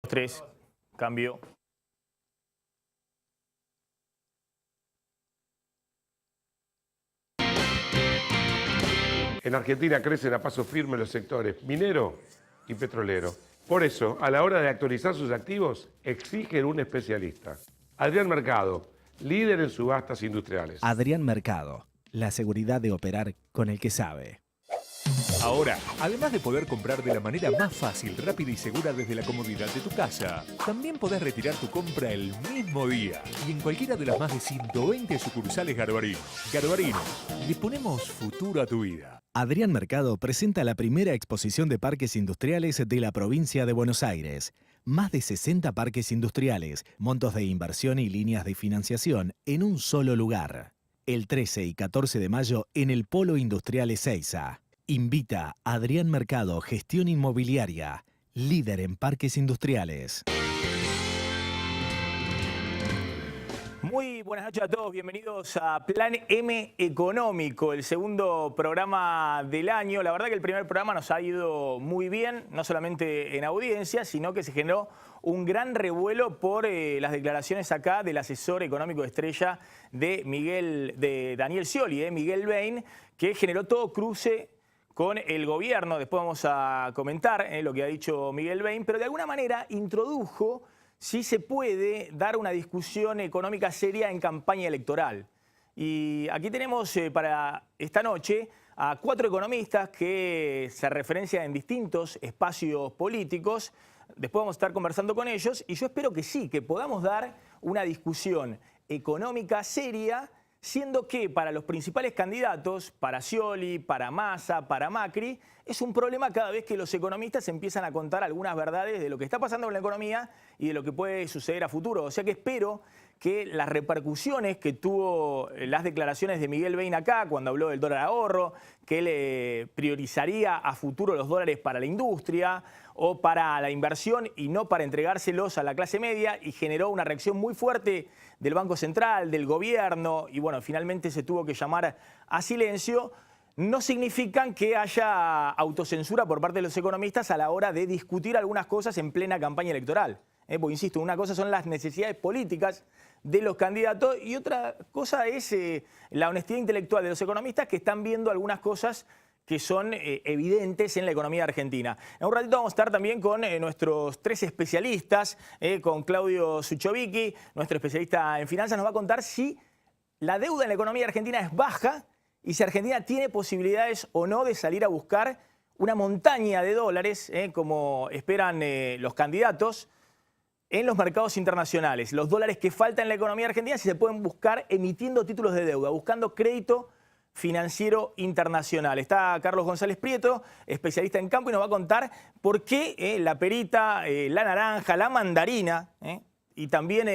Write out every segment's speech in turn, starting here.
3, cambio. En Argentina crecen a paso firme los sectores minero y petrolero. Por eso, a la hora de actualizar sus activos, exigen un especialista. Adrián Mercado, líder en subastas industriales. Adrián Mercado, la seguridad de operar con el que sabe. Ahora, además de poder comprar de la manera más fácil, rápida y segura desde la comodidad de tu casa, también podés retirar tu compra el mismo día y en cualquiera de las más de 120 sucursales Garbarino. Garbarino, le ponemos futuro a tu vida. Adrián Mercado presenta la primera exposición de parques industriales de la provincia de Buenos Aires. Más de 60 parques industriales, montos de inversión y líneas de financiación en un solo lugar. El 13 y 14 de mayo en el Polo Industrial Ezeiza. Invita a Adrián Mercado, Gestión Inmobiliaria, líder en parques industriales. Muy buenas noches a todos, bienvenidos a Plan M Económico, el segundo programa del año. La verdad que el primer programa nos ha ido muy bien, no solamente en audiencia, sino que se generó un gran revuelo por las declaraciones acá del asesor económico estrella de Daniel Scioli, Miguel Bain, que generó todo cruce con el gobierno. Después vamos a comentar lo que ha dicho Miguel Bain, pero de alguna manera introdujo si se puede dar una discusión económica seria en campaña electoral. Y aquí tenemos para esta noche a 4 economistas que se referencian en distintos espacios políticos. Después vamos a estar conversando con ellos y yo espero que sí, que podamos dar una discusión económica seria, siendo que para los principales candidatos, para Scioli, para Massa, para Macri, es un problema cada vez que los economistas empiezan a contar algunas verdades de lo que está pasando con la economía y de lo que puede suceder a futuro. O sea que espero que las repercusiones que tuvo las declaraciones de Miguel Bain acá, cuando habló del dólar ahorro, que él priorizaría a futuro los dólares para la industria o para la inversión y no para entregárselos a la clase media, y generó una reacción muy fuerte del Banco Central, del gobierno, y bueno, finalmente se tuvo que llamar a silencio, no significan que haya autocensura por parte de los economistas a la hora de discutir algunas cosas en plena campaña electoral. Porque insisto, una cosa son las necesidades políticas de los candidatos y otra cosa es la honestidad intelectual de los economistas, que están viendo algunas cosas que son evidentes en la economía argentina. En un ratito vamos a estar también con nuestros 3 especialistas, con Claudio Suchovicki, nuestro especialista en finanzas, nos va a contar si la deuda en la economía argentina es baja y si Argentina tiene posibilidades o no de salir a buscar una montaña de dólares, como esperan los candidatos, en los mercados internacionales. Los dólares que faltan en la economía argentina, si se pueden buscar emitiendo títulos de deuda, buscando crédito financiero internacional. Está Carlos González Prieto, especialista en campo, y nos va a contar por qué la perita, la naranja, la mandarina y también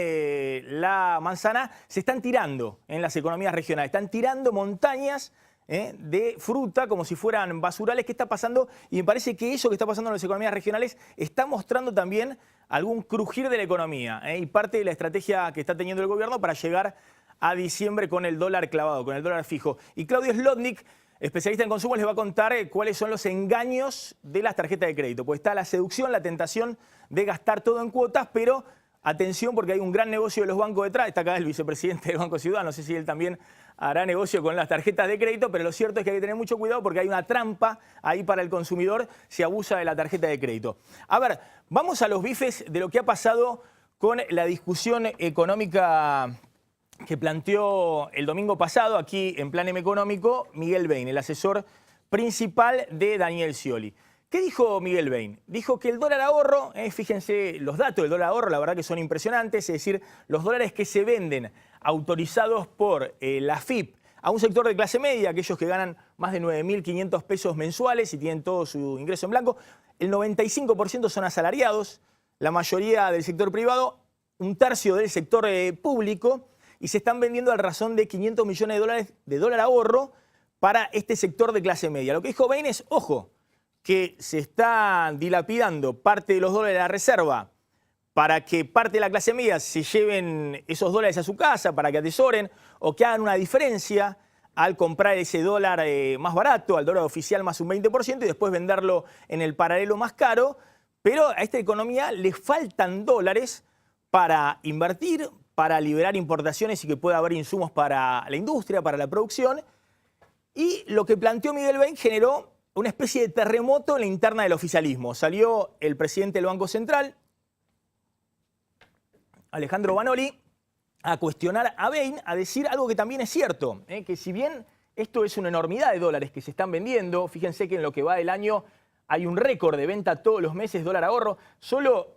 la manzana se están tirando en las economías regionales. Están tirando montañas de fruta como si fueran basurales. ¿Qué está pasando? Y me parece que eso que está pasando en las economías regionales está mostrando también algún crujir de la economía y parte de la estrategia que está teniendo el gobierno para llegar a diciembre con el dólar clavado, con el dólar fijo. Y Claudio Slotnick, especialista en consumo, les va a contar cuáles son los engaños de las tarjetas de crédito. Pues está la seducción, la tentación de gastar todo en cuotas, pero atención porque hay un gran negocio de los bancos detrás. Está acá el vicepresidente del Banco Ciudad, no sé si él también hará negocio con las tarjetas de crédito, pero lo cierto es que hay que tener mucho cuidado porque hay una trampa ahí para el consumidor si abusa de la tarjeta de crédito. A ver, vamos a los bifes de lo que ha pasado con la discusión económica que planteó el domingo pasado aquí en Plan M Económico Miguel Bain, el asesor principal de Daniel Scioli. ¿Qué dijo Miguel Bain? Dijo que el dólar ahorro, fíjense los datos del dólar ahorro, la verdad que son impresionantes, es decir, los dólares que se venden autorizados por la AFIP a un sector de clase media, aquellos que ganan más de 9.500 pesos mensuales y tienen todo su ingreso en blanco, el 95% son asalariados, la mayoría del sector privado, un tercio del sector público, y se están vendiendo a razón de 500 millones de dólares de dólar ahorro para este sector de clase media. Lo que dijo Bain es, ojo, que se está dilapidando parte de los dólares de la reserva para que parte de la clase media se lleven esos dólares a su casa, para que atesoren o que hagan una diferencia al comprar ese dólar más barato, al dólar oficial más un 20%, y después venderlo en el paralelo más caro, pero a esta economía le faltan dólares para invertir, para liberar importaciones y que pueda haber insumos para la industria, para la producción. Y lo que planteó Miguel Bain generó una especie de terremoto en la interna del oficialismo. Salió el presidente del Banco Central, Alejandro Banoli, a cuestionar a Bain, a decir algo que también es cierto, que si bien esto es una enormidad de dólares que se están vendiendo, fíjense que en lo que va del año hay un récord de venta todos los meses dólar ahorro, solo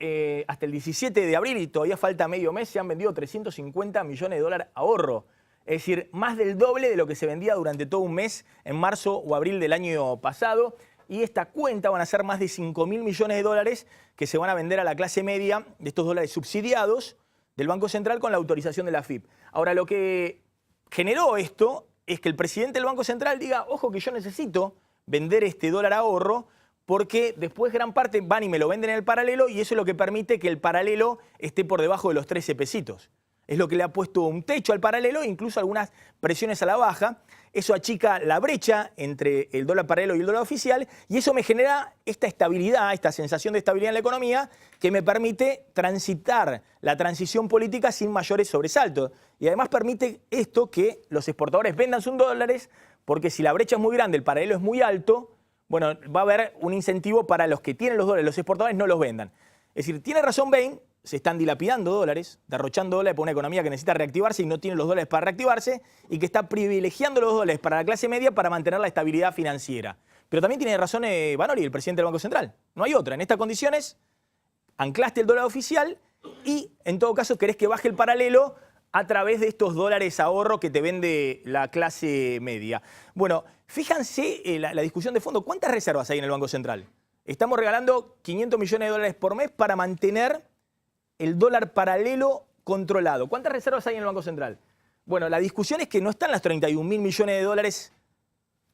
hasta el 17 de abril, y todavía falta medio mes, se han vendido 350 millones de dólares ahorro. Es decir, más del doble de lo que se vendía durante todo un mes en marzo o abril del año pasado. Y esta cuenta van a ser más de 5.000 millones de dólares que se van a vender a la clase media de estos dólares subsidiados del Banco Central con la autorización de la AFIP. Ahora, lo que generó esto es que el presidente del Banco Central diga, ojo que yo necesito vender este dólar ahorro porque después gran parte van y me lo venden en el paralelo y eso es lo que permite que el paralelo esté por debajo de los 13 pesitos. Es lo que le ha puesto un techo al paralelo e incluso algunas presiones a la baja. Eso achica la brecha entre el dólar paralelo y el dólar oficial y eso me genera esta estabilidad, esta sensación de estabilidad en la economía que me permite transitar la transición política sin mayores sobresaltos. Y además permite esto que los exportadores vendan sus dólares porque si la brecha es muy grande, el paralelo es muy alto, bueno, va a haber un incentivo para los que tienen los dólares, los exportadores no los vendan. Es decir, tiene razón Bain, se están dilapidando dólares, derrochando dólares por una economía que necesita reactivarse y no tiene los dólares para reactivarse y que está privilegiando los dólares para la clase media para mantener la estabilidad financiera. Pero también tiene razón Banoli, el presidente del Banco Central. No hay otra. En estas condiciones, anclaste el dólar oficial y, en todo caso, querés que baje el paralelo a través de estos dólares ahorro que te vende la clase media. Bueno, fíjense la discusión de fondo. ¿Cuántas reservas hay en el Banco Central? Estamos regalando 500 millones de dólares por mes para mantener el dólar paralelo controlado. ¿Cuántas reservas hay en el Banco Central? Bueno, la discusión es que no están las 31.000 millones de dólares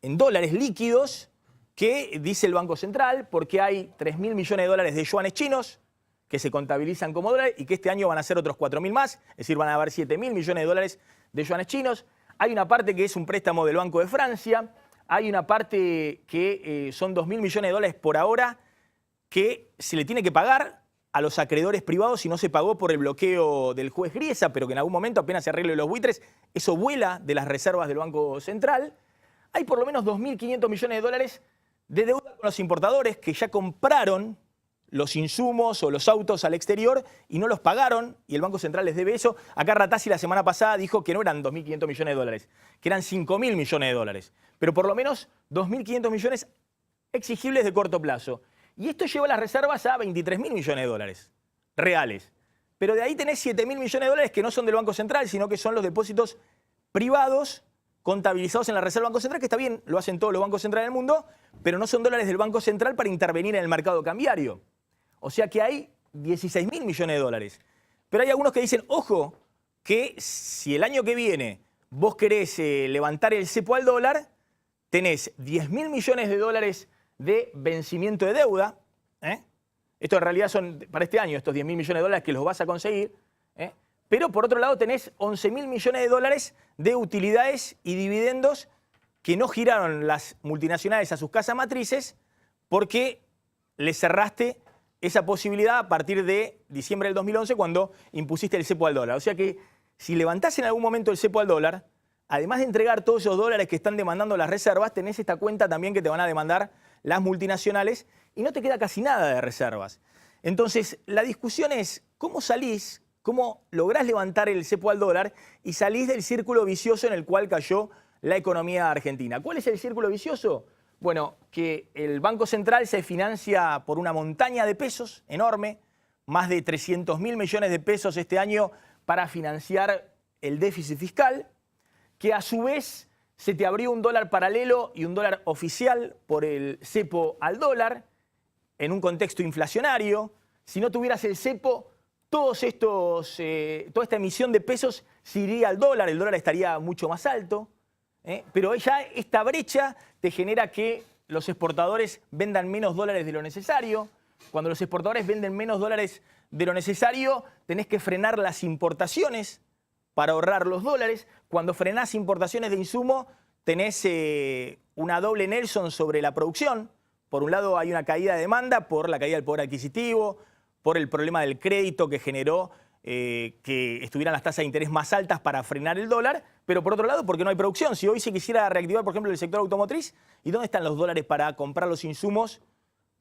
en dólares líquidos que dice el Banco Central, porque hay 3.000 millones de dólares de yuanes chinos que se contabilizan como dólares y que este año van a ser otros 4.000 más, es decir, van a haber 7.000 millones de dólares de yuanes chinos. Hay una parte que es un préstamo del Banco de Francia, hay una parte que son 2.000 millones de dólares por ahora que se le tiene que pagar a los acreedores privados y no se pagó por el bloqueo del juez Griesa, pero que en algún momento apenas se arregle los buitres, eso vuela de las reservas del Banco Central. Hay por lo menos 2.500 millones de dólares de deuda con los importadores que ya compraron los insumos o los autos al exterior y no los pagaron y el Banco Central les debe eso. Acá Ratazzi la semana pasada dijo que no eran 2.500 millones de dólares, que eran 5.000 millones de dólares, pero por lo menos 2.500 millones exigibles de corto plazo. Y esto lleva las reservas a 23.000 millones de dólares reales. Pero de ahí tenés 7.000 millones de dólares que no son del Banco Central, sino que son los depósitos privados contabilizados en la Reserva del Banco Central, que está bien, lo hacen todos los bancos centrales del mundo, pero no son dólares del Banco Central para intervenir en el mercado cambiario. O sea que hay 16.000 millones de dólares. Pero hay algunos que dicen, ojo, que si el año que viene vos querés levantar el cepo al dólar, tenés 10.000 millones de dólares de vencimiento de deuda. Esto en realidad son para este año, estos 10.000 millones de dólares que los vas a conseguir. Pero por otro lado tenés 11.000 millones de dólares de utilidades y dividendos que no giraron las multinacionales a sus casas matrices porque les cerraste esa posibilidad a partir de diciembre del 2011 cuando impusiste el cepo al dólar. O sea que si levantás en algún momento el cepo al dólar, además de entregar todos esos dólares que están demandando las reservas, tenés esta cuenta también que te van a demandar las multinacionales y no te queda casi nada de reservas. Entonces, la discusión es cómo salís, cómo lográs levantar el cepo al dólar y salís del círculo vicioso en el cual cayó la economía argentina. ¿Cuál es el círculo vicioso? Bueno, que el Banco Central se financia por una montaña de pesos enorme, más de 300.000 millones de pesos este año para financiar el déficit fiscal, que a su vez se te abrió un dólar paralelo y un dólar oficial por el cepo al dólar en un contexto inflacionario. Si no tuvieras el cepo, toda esta emisión de pesos se iría al dólar, el dólar estaría mucho más alto. Pero ya esta brecha te genera que los exportadores vendan menos dólares de lo necesario. Cuando los exportadores venden menos dólares de lo necesario, tenés que frenar las importaciones para ahorrar los dólares. Cuando frenás importaciones de insumo, tenés una doble Nelson sobre la producción, Por un lado hay una caída de demanda por la caída del poder adquisitivo, por el problema del crédito que generó que estuvieran las tasas de interés más altas para frenar el dólar, pero por otro lado porque no hay producción. Si hoy se quisiera reactivar, por ejemplo, el sector automotriz, ¿y dónde están los dólares para comprar los insumos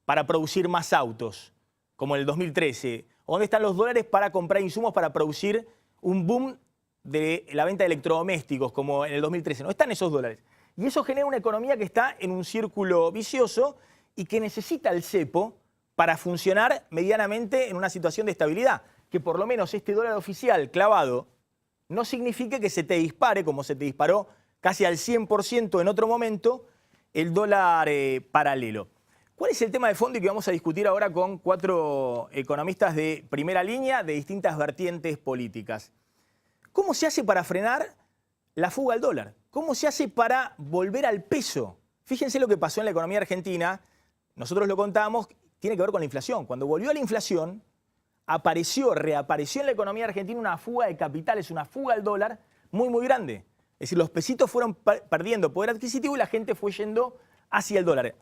para producir más autos, como en el 2013? ¿O dónde están los dólares para comprar insumos para producir un boom de la venta de electrodomésticos, como en el 2013? No están esos dólares. Y eso genera una economía que está en un círculo vicioso y que necesita el cepo para funcionar medianamente en una situación de estabilidad. Que por lo menos este dólar oficial clavado no signifique que se te dispare, como se te disparó casi al 100% en otro momento, el dólar paralelo. ¿Cuál es el tema de fondo y que vamos a discutir ahora con 4 economistas de primera línea de distintas vertientes políticas? ¿Cómo se hace para frenar la fuga al dólar? ¿Cómo se hace para volver al peso? Fíjense lo que pasó en la economía argentina, nosotros lo contamos, tiene que ver con la inflación. Cuando volvió a la inflación, reapareció en la economía argentina una fuga de capitales, una fuga al dólar muy, muy grande. Es decir, los pesitos fueron perdiendo poder adquisitivo y la gente fue yendo hacia el dólar.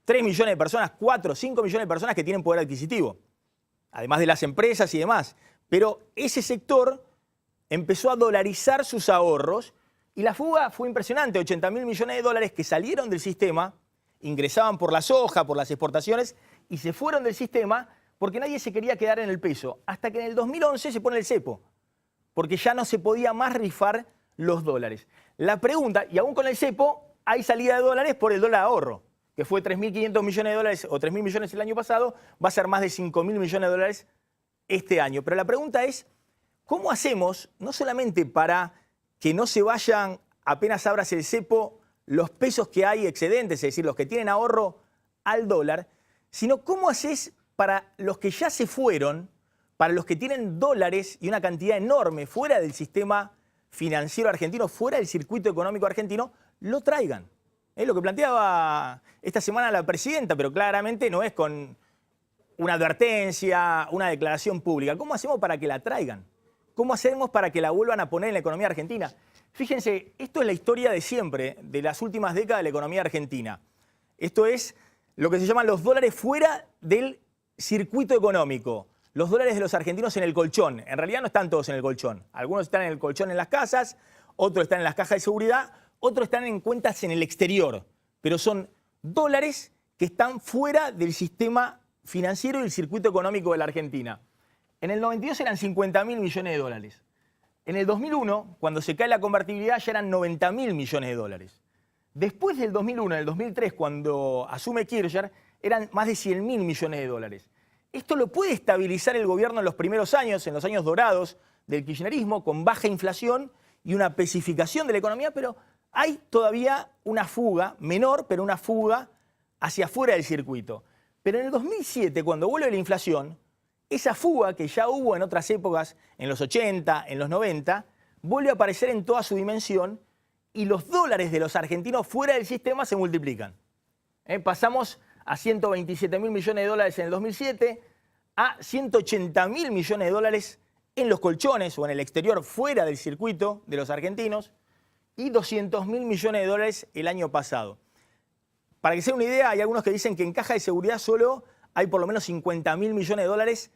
3 millones de personas, 4, 5 millones de personas que tienen poder adquisitivo, además de las empresas y demás. Pero ese sector empezó a dolarizar sus ahorros y la fuga fue impresionante, 80.000 millones de dólares que salieron del sistema, ingresaban por la soja, por las exportaciones y se fueron del sistema porque nadie se quería quedar en el peso, hasta que en el 2011 se pone el cepo, porque ya no se podía más rifar los dólares. La pregunta, y aún con el cepo, hay salida de dólares por el dólar ahorro, que fue 3.500 millones de dólares o 3.000 millones el año pasado, va a ser más de 5.000 millones de dólares este año. Pero la pregunta es, ¿cómo hacemos, no solamente para que no se vayan, apenas abras el cepo, los pesos que hay excedentes, es decir, los que tienen ahorro al dólar, sino cómo haces para los que ya se fueron, para los que tienen dólares y una cantidad enorme fuera del sistema financiero argentino, fuera del circuito económico argentino, lo traigan? Es lo que planteaba esta semana la presidenta, pero claramente no es con una advertencia, una declaración pública. ¿Cómo hacemos para que la traigan? ¿Cómo hacemos para que la vuelvan a poner en la economía argentina? Fíjense, esto es la historia de siempre, de las últimas décadas de la economía argentina. Esto es lo que se llaman los dólares fuera del circuito económico. Los dólares de los argentinos en el colchón. En realidad no están todos en el colchón. Algunos están en el colchón en las casas, otros están en las cajas de seguridad, otros están en cuentas en el exterior. Pero son dólares que están fuera del sistema financiero y el circuito económico de la Argentina. En el 92 eran 50.000 millones de dólares. En el 2001, cuando se cae la convertibilidad, ya eran 90.000 millones de dólares. Después del 2001, en el 2003, cuando asume Kirchner, eran más de 100.000 millones de dólares. Esto lo puede estabilizar el gobierno en los primeros años, en los años dorados del kirchnerismo, con baja inflación y una pesificación de la economía, pero hay todavía una fuga, menor, pero una fuga hacia afuera del circuito. Pero en el 2007, cuando vuelve la inflación, esa fuga que ya hubo en otras épocas, en los 80, en los 90, vuelve a aparecer en toda su dimensión y los dólares de los argentinos fuera del sistema se multiplican. Pasamos a 127.000 millones de dólares en el 2007, a 180.000 millones de dólares en los colchones o en el exterior fuera del circuito de los argentinos y 200.000 millones de dólares el año pasado. Para que se den una idea, hay algunos que dicen que en caja de seguridad solo hay por lo menos 50.000 millones de dólares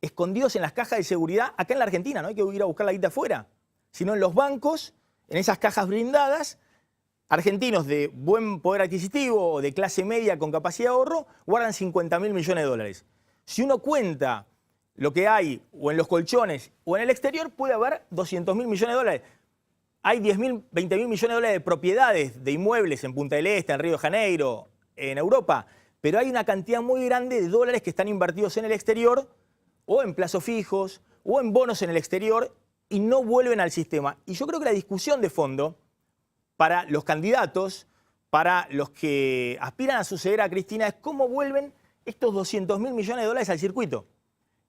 escondidos en las cajas de seguridad acá en la Argentina. No hay que ir a buscar la guita afuera, sino en los bancos, en esas cajas blindadas. Argentinos de buen poder adquisitivo o de clase media con capacidad de ahorro guardan 50.000 millones de dólares. Si uno cuenta lo que hay o en los colchones o en el exterior, puede haber 200.000 millones de dólares. Hay 10.000, 20.000 millones de dólares de propiedades, de inmuebles en Punta del Este, en Río de Janeiro, en Europa, pero hay una cantidad muy grande de dólares que están invertidos en el exterior o en plazos fijos o en bonos en el exterior y no vuelven al sistema. Y yo creo que la discusión de fondo para los candidatos, para los que aspiran a suceder a Cristina, es cómo vuelven estos 200.000 millones de dólares al circuito.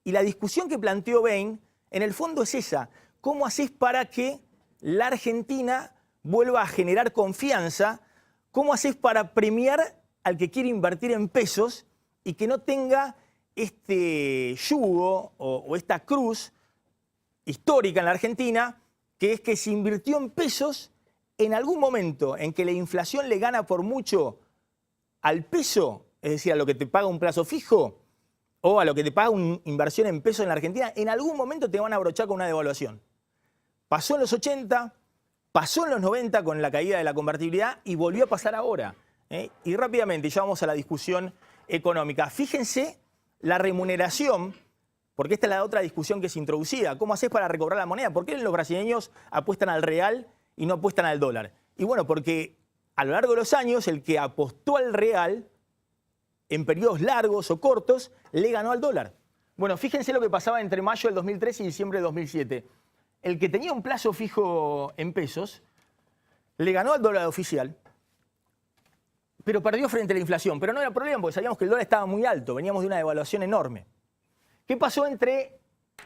Y la discusión que planteó Bain, en el fondo es esa. ¿Cómo haces para que la Argentina vuelva a generar confianza? ¿Cómo haces para premiar al que quiere invertir en pesos y que no tenga este yugo o esta cruz histórica en la Argentina, que es que se invirtió en pesos en algún momento en que la inflación le gana por mucho al peso, es decir, a lo que te paga un plazo fijo o a lo que te paga una inversión en pesos en la Argentina, en algún momento te van a abrochar con una devaluación. Pasó en los 80, pasó en los 90 con la caída de la convertibilidad y volvió a pasar ahora. Y rápidamente, ya vamos a la discusión económica. Fíjense la remuneración, porque esta es la otra discusión que es introducida. ¿Cómo haces para recobrar la moneda? ¿Por qué los brasileños apuestan al real y no apuestan al dólar? Y bueno, porque a lo largo de los años el que apostó al real en periodos largos o cortos le ganó al dólar. Bueno, fíjense lo que pasaba entre mayo del 2003 y diciembre del 2007. El que tenía un plazo fijo en pesos le ganó al dólar oficial, pero perdió frente a la inflación. Pero no era problema porque sabíamos que el dólar estaba muy alto, veníamos de una devaluación enorme. ¿Qué pasó entre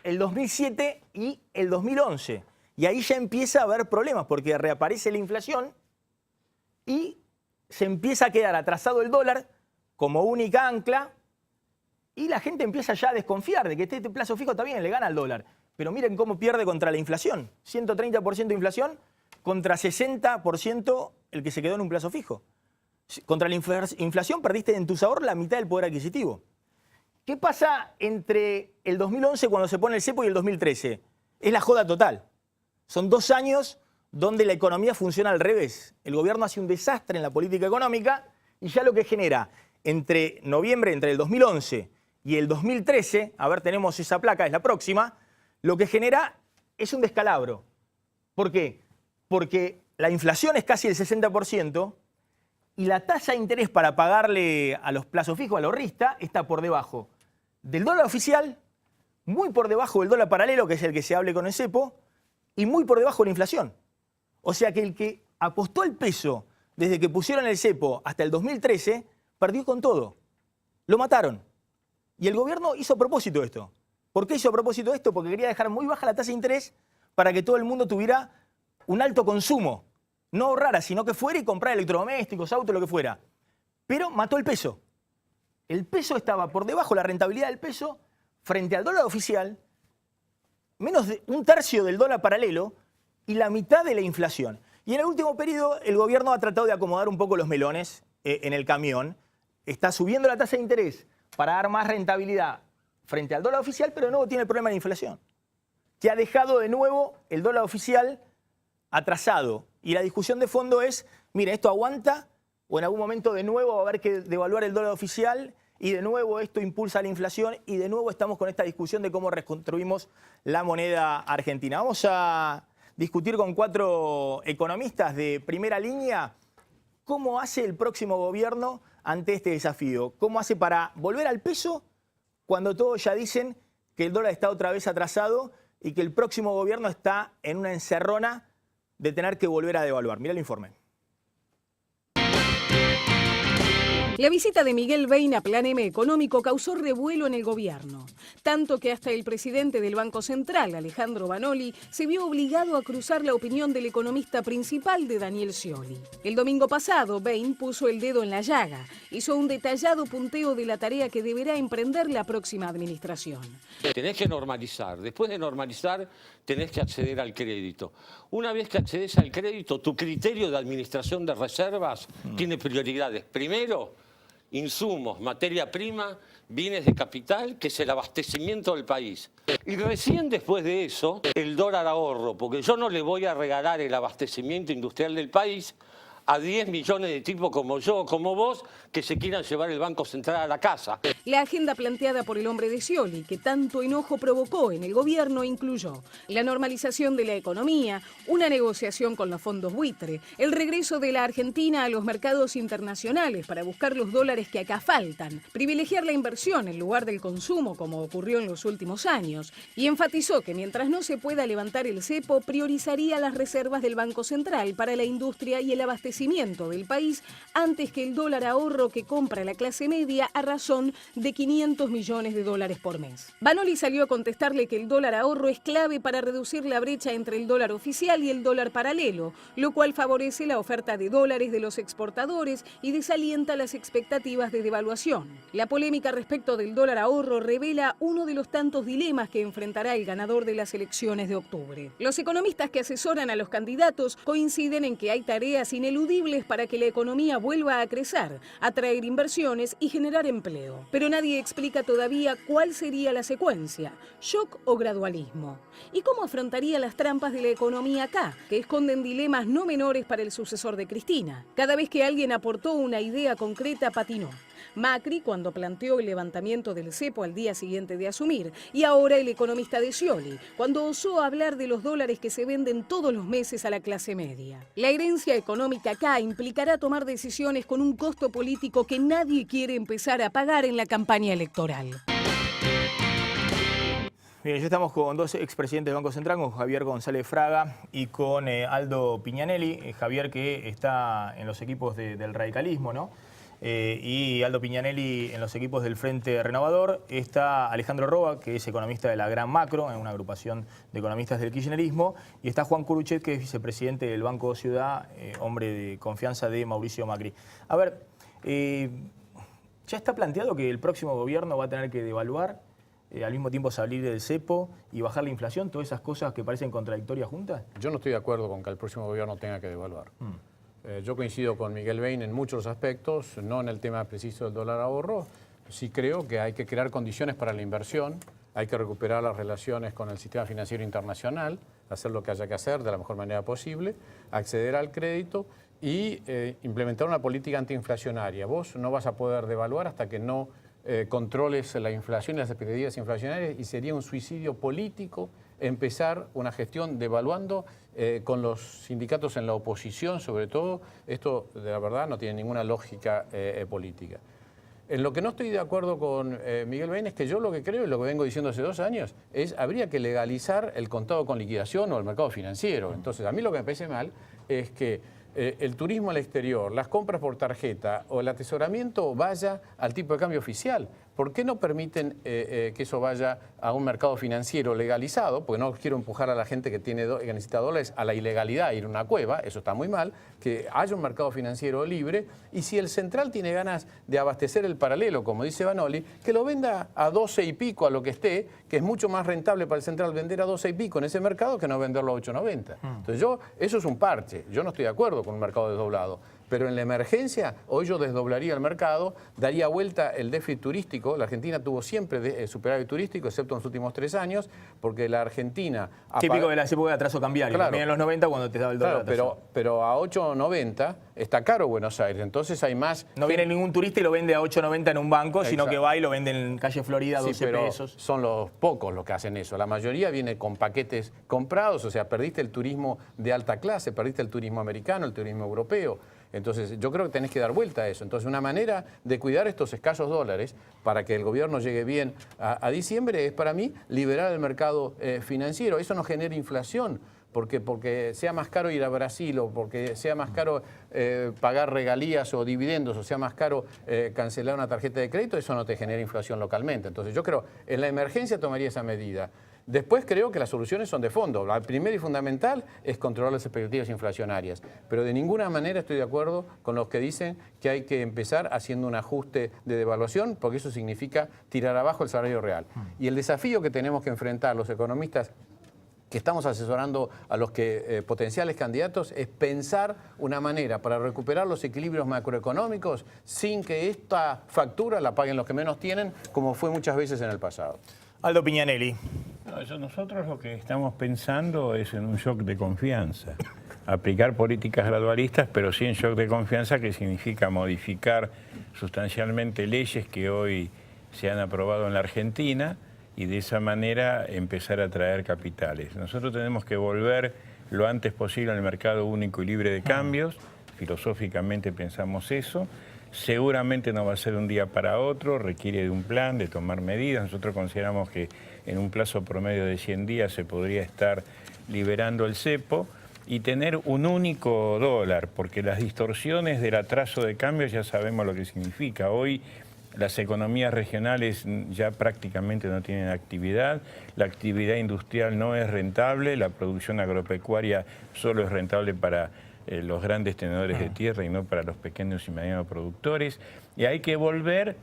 el 2007 y el 2011? Y ahí ya empieza a haber problemas porque reaparece la inflación y se empieza a quedar atrasado el dólar como única ancla y la gente empieza ya a desconfiar de que este plazo fijo está bien, le gana al dólar. Pero miren cómo pierde contra la inflación. 130% de inflación contra 60% el que se quedó en un plazo fijo. Contra la inflación perdiste en tu sabor la mitad del poder adquisitivo. ¿Qué pasa entre el 2011 cuando se pone el cepo y el 2013? Es la joda total. Son 2 años donde la economía funciona al revés. El gobierno hace un desastre en la política económica y ya lo que genera entre noviembre, entre el 2011 y el 2013, a ver, tenemos esa placa, es la próxima, lo que genera es un descalabro. ¿Por qué? Porque la inflación es casi el 60% y la tasa de interés para pagarle a los plazos fijos, al ahorrista, está por debajo del dólar oficial, muy por debajo del dólar paralelo, que es el que se hable con el cepo, y muy por debajo de la inflación. O sea que el que apostó el peso desde que pusieron el cepo hasta el 2013, perdió con todo. Lo mataron. Y el gobierno hizo a propósito esto. ¿Por qué hizo a propósito esto? Porque quería dejar muy baja la tasa de interés para que todo el mundo tuviera un alto consumo. No ahorrara, sino que fuera y comprara electrodomésticos, autos, lo que fuera. Pero mató el peso. El peso estaba por debajo, la rentabilidad del peso, frente al dólar oficial, menos de 1/3 del dólar paralelo y la mitad de la inflación. Y en el último periodo el gobierno ha tratado de acomodar un poco los melones en el camión. Está subiendo la tasa de interés para dar más rentabilidad frente al dólar oficial, pero de nuevo tiene el problema de la inflación, que ha dejado de nuevo el dólar oficial atrasado. Y la discusión de fondo es, mire, ¿esto aguanta? O en algún momento de nuevo va a haber que devaluar el dólar oficial y de nuevo esto impulsa la inflación y de nuevo estamos con esta discusión de cómo reconstruimos la moneda argentina. Vamos a discutir con 4 economistas de primera línea cómo hace el próximo gobierno ante este desafío. ¿Cómo hace para volver al peso cuando todos ya dicen que el dólar está otra vez atrasado y que el próximo gobierno está en una encerrona de tener que volver a devaluar? Mira el informe. La visita de Miguel Bain a Plan M Económico causó revuelo en el gobierno, tanto que hasta el presidente del Banco Central, Alejandro Banoli, se vio obligado a cruzar la opinión del economista principal de Daniel Scioli. El domingo pasado, Bain puso el dedo en la llaga, hizo un detallado punteo de la tarea que deberá emprender la próxima administración. Tenés que normalizar, después de normalizar tenés que acceder al crédito. Una vez que accedes al crédito, tu criterio de administración de reservas tiene prioridades. Primero, insumos, materia prima, bienes de capital, que es el abastecimiento del país. Y recién después de eso, el dólar ahorro, porque yo no le voy a regalar el abastecimiento industrial del país a 10 millones de tipos como yo, como vos, que se quieran llevar el Banco Central a la casa. La agenda planteada por el hombre de Scioli, que tanto enojo provocó en el gobierno, incluyó la normalización de la economía, una negociación con los fondos buitre, el regreso de la Argentina a los mercados internacionales para buscar los dólares que acá faltan, privilegiar la inversión en lugar del consumo, como ocurrió en los últimos años, y enfatizó que mientras no se pueda levantar el cepo, priorizaría las reservas del Banco Central para la industria y el abastecimiento del país antes que el dólar ahorro que compra la clase media a razón de 500 millones de dólares por mes. Vanoli salió a contestarle que el dólar ahorro es clave para reducir la brecha entre el dólar oficial y el dólar paralelo, lo cual favorece la oferta de dólares de los exportadores y desalienta las expectativas de devaluación. La polémica respecto del dólar ahorro revela uno de los tantos dilemas que enfrentará el ganador de las elecciones de octubre. Los economistas que asesoran a los candidatos coinciden en que hay tareas ineludibles para que la economía vuelva a crecer, atraer inversiones y generar empleo. Pero nadie explica todavía cuál sería la secuencia, shock o gradualismo. ¿Y cómo afrontaría las trampas de la economía acá, que esconden dilemas no menores para el sucesor de Cristina? Cada vez que alguien aportó una idea concreta, patinó. Macri cuando planteó el levantamiento del cepo al día siguiente de asumir, y ahora el economista de Scioli, cuando osó hablar de los dólares que se venden todos los meses a la clase media. La herencia económica acá implicará tomar decisiones con un costo político que nadie quiere empezar a pagar en la campaña electoral. Bien, ya estamos con dos expresidentes del Banco Central, con Javier González Fraga y con Aldo Piñanelli. Javier, que está en los equipos del radicalismo, ¿no? Y Aldo Piñanelli en los equipos del Frente Renovador. Está Alejandro Roa, que es economista de la Gran Macro, en una agrupación de economistas del kirchnerismo. Y está Juan Curuchet, que es vicepresidente del Banco Ciudad, hombre de confianza de Mauricio Macri. A ver, ¿ya está planteado que el próximo gobierno va a tener que devaluar, al mismo tiempo salir del cepo y bajar la inflación? Todas esas cosas que parecen contradictorias juntas. Yo no estoy de acuerdo con que el próximo gobierno tenga que devaluar. Yo coincido con Miguel Bain en muchos aspectos, no en el tema preciso del dólar ahorro. Sí creo que hay que crear condiciones para la inversión, hay que recuperar las relaciones con el sistema financiero internacional, hacer lo que haya que hacer de la mejor manera posible, acceder al crédito y implementar una política antiinflacionaria. Vos no vas a poder devaluar hasta que no controles la inflación y las expectativas inflacionarias, y sería un suicidio político empezar una gestión devaluando con los sindicatos en la oposición, sobre todo. Esto, de la verdad, no tiene ninguna lógica política. En lo que no estoy de acuerdo con Miguel Bain es que yo lo que creo, y lo que vengo diciendo hace 2 años, es habría que legalizar el contado con liquidación o el mercado financiero. Entonces, a mí lo que me parece mal es que el turismo al exterior, las compras por tarjeta o el atesoramiento vaya al tipo de cambio oficial. ¿Por qué no permiten que eso vaya a un mercado financiero legalizado? Porque no quiero empujar a la gente que necesita dólares a la ilegalidad, ir a una cueva, eso está muy mal, que haya un mercado financiero libre, y si el central tiene ganas de abastecer el paralelo, como dice Vanoli, que lo venda a 12 y pico a lo que esté, que es mucho más rentable para el central vender a 12 y pico en ese mercado que no venderlo a 8.90. Entonces eso es un parche, yo no estoy de acuerdo con un mercado desdoblado. Pero en la emergencia, hoy yo desdoblaría el mercado, daría vuelta el déficit turístico. La Argentina tuvo siempre superávit turístico, excepto en los últimos 3 años, porque la Argentina... Típico de la época de atraso cambiario, claro, también en los 90 cuando te daba el dólar. Claro, pero a 8.90 está caro Buenos Aires, entonces hay más... No viene ningún turista y lo vende a 8.90 en un banco, Exacto, sino que va y lo vende en calle Florida a 12 pesos. Son los pocos los que hacen eso. La mayoría viene con paquetes comprados, o sea, perdiste el turismo de alta clase, perdiste el turismo americano, el turismo europeo. Entonces, yo creo que tenés que dar vuelta a eso. Entonces, una manera de cuidar estos escasos dólares para que el gobierno llegue bien a diciembre es, para mí, liberar el mercado financiero. Eso no genera inflación, porque sea más caro ir a Brasil, o porque sea más caro pagar regalías o dividendos, o sea más caro cancelar una tarjeta de crédito, eso no te genera inflación localmente. Entonces, yo creo, en la emergencia tomaría esa medida. Después creo que las soluciones son de fondo. La primera y fundamental es controlar las expectativas inflacionarias. Pero de ninguna manera estoy de acuerdo con los que dicen que hay que empezar haciendo un ajuste de devaluación, porque eso significa tirar abajo el salario real. Y el desafío que tenemos que enfrentar los economistas que estamos asesorando a los potenciales candidatos es pensar una manera para recuperar los equilibrios macroeconómicos sin que esta factura la paguen los que menos tienen, como fue muchas veces en el pasado. Aldo Piñanelli. Nosotros lo que estamos pensando es en un shock de confianza. Aplicar políticas gradualistas, pero sin shock de confianza, que significa modificar sustancialmente leyes que hoy se han aprobado en la Argentina y de esa manera empezar a atraer capitales. Nosotros tenemos que volver lo antes posible al mercado único y libre de cambios. Filosóficamente pensamos eso. Seguramente no va a ser de un día para otro, requiere de un plan, de tomar medidas. Nosotros consideramos que en un plazo promedio de 100 días se podría estar liberando el cepo y tener un único dólar, porque las distorsiones del atraso de cambio ya sabemos lo que significa. Hoy las economías regionales ya prácticamente no tienen actividad, la actividad industrial no es rentable, la producción agropecuaria solo es rentable para los grandes tenedores de tierra y no para los pequeños y medianos productores. Y hay que volver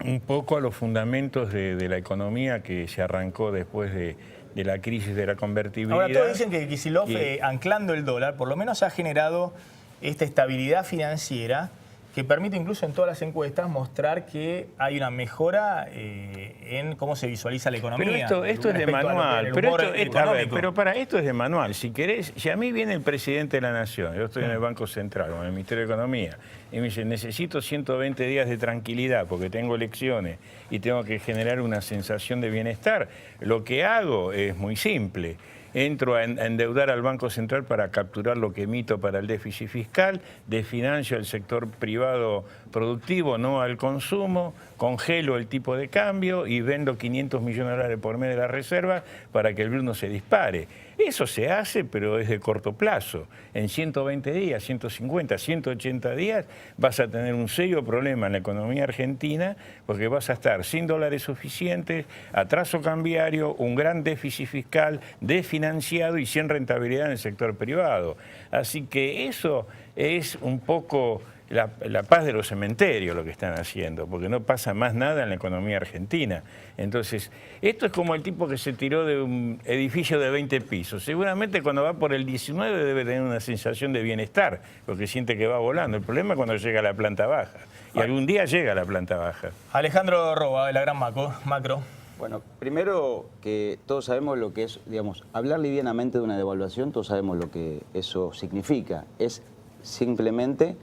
un poco a los fundamentos de la economía que se arrancó después de la crisis de la convertibilidad. Ahora todos dicen que Kicillof, anclando el dólar, por lo menos ha generado esta estabilidad financiera que permite incluso en todas las encuestas mostrar que hay una mejora en cómo se visualiza la economía. Pero esto es de manual. Pero para esto es de manual. Si querés, si a mí viene el presidente de la Nación, yo estoy en el Banco Central o en el Ministerio de Economía, y me dice, necesito 120 días de tranquilidad porque tengo elecciones y tengo que generar una sensación de bienestar, lo que hago es muy simple. Entro a endeudar al Banco Central para capturar lo que emito para el déficit fiscal, desfinancio al sector privado productivo, no al consumo, congelo el tipo de cambio y vendo 500 millones de dólares por mes de la reserva para que el blue no se dispare. Eso se hace, pero es de corto plazo. En 120 días, 150, 180 días vas a tener un serio problema en la economía argentina porque vas a estar sin dólares suficientes, atraso cambiario, un gran déficit fiscal, desfinanciado y sin rentabilidad en el sector privado. Así que eso es un poco la paz de los cementerios lo que están haciendo, porque no pasa más nada en la economía argentina. Entonces, esto es como el tipo que se tiró de un edificio de 20 pisos. Seguramente cuando va por el 19 debe tener una sensación de bienestar, porque siente que va volando. El problema es cuando llega a la planta baja, y algún día llega a la planta baja. Alejandro Roba, de la Gran Macro. Bueno, primero que todos sabemos lo que es, digamos, hablar livianamente de una devaluación, todos sabemos lo que eso significa. Es simplemente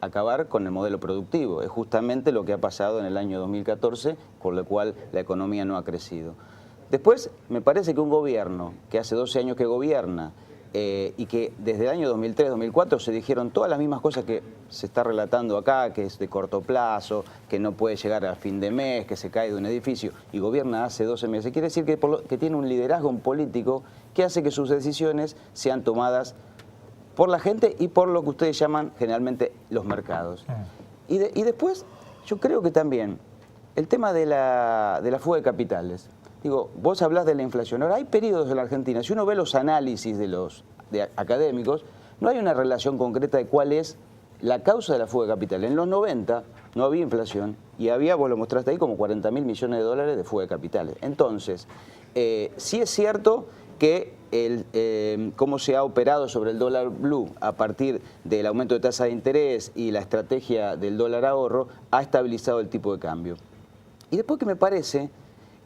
acabar con el modelo productivo. Es justamente lo que ha pasado en el año 2014, con lo cual la economía no ha crecido. Después, me parece que un gobierno que hace 12 años que gobierna y que desde el año 2003-2004 se dijeron todas las mismas cosas que se está relatando acá, que es de corto plazo, que no puede llegar a fin de mes, que se cae de un edificio, y gobierna hace 12 meses. Quiere decir que tiene un liderazgo político que hace que sus decisiones sean tomadas por la gente y por lo que ustedes llaman generalmente los mercados. Y después, yo creo que también el tema de la fuga de capitales. Digo, vos hablás de la inflación. Ahora, hay periodos en la Argentina, si uno ve los análisis de académicos, no hay una relación concreta de cuál es la causa de la fuga de capitales. En los 90 no había inflación y había, vos lo mostraste ahí, como 40.000 millones de dólares de fuga de capitales. Entonces, sí es cierto que cómo se ha operado sobre el dólar blue a partir del aumento de tasa de interés y la estrategia del dólar ahorro ha estabilizado el tipo de cambio. Y después que me parece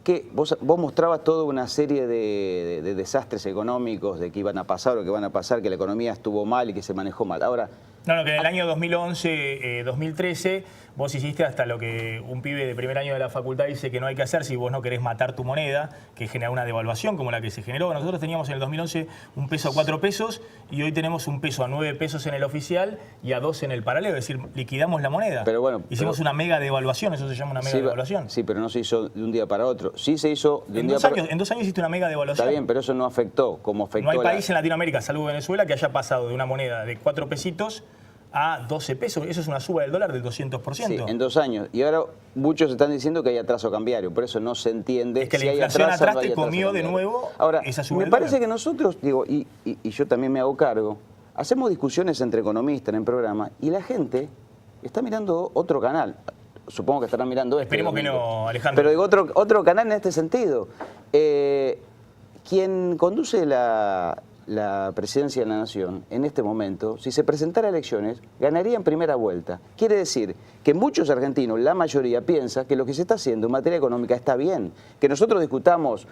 que vos mostrabas toda una serie de desastres económicos, de que iban a pasar o que van a pasar, que la economía estuvo mal y que se manejó mal. Ahora, no, que en el año 2011, 2013, vos hiciste hasta lo que un pibe de primer año de la facultad dice que no hay que hacer si vos no querés matar tu moneda, que genera una devaluación como la que se generó. Nosotros teníamos en el 2011 un peso a 4 pesos y hoy tenemos un peso a 9 pesos en el oficial y a 2 en el paralelo, es decir, liquidamos la moneda. Pero bueno, hicimos una mega devaluación, eso se llama una mega devaluación. Sí, pero no se hizo de un día para otro. Sí se hizo de un día para otro. En 2 años hiciste una mega devaluación. Está bien, pero eso no afectó como afectó. No hay país en Latinoamérica, salvo Venezuela, que haya pasado de una moneda de 4 pesitos a 12 pesos. Eso es una suba del dólar del 200%. Sí, en 2 años. Y ahora muchos están diciendo que hay atraso cambiario. Por eso no se entiende es que si la inflación hay atraso, atrás te comió de nuevo ahora, esa suba me parece que nosotros, digo, y yo también me hago cargo, hacemos discusiones entre economistas en el programa y la gente está mirando otro canal. Supongo que estarán mirando Esperemos que no, Alejandro. Pero digo, otro canal en este sentido. Quien conduce la presidencia de la Nación en este momento, si se presentara a elecciones, ganaría en primera vuelta. Quiere decir que muchos argentinos, la mayoría, piensa que lo que se está haciendo en materia económica está bien. Que nosotros discutamos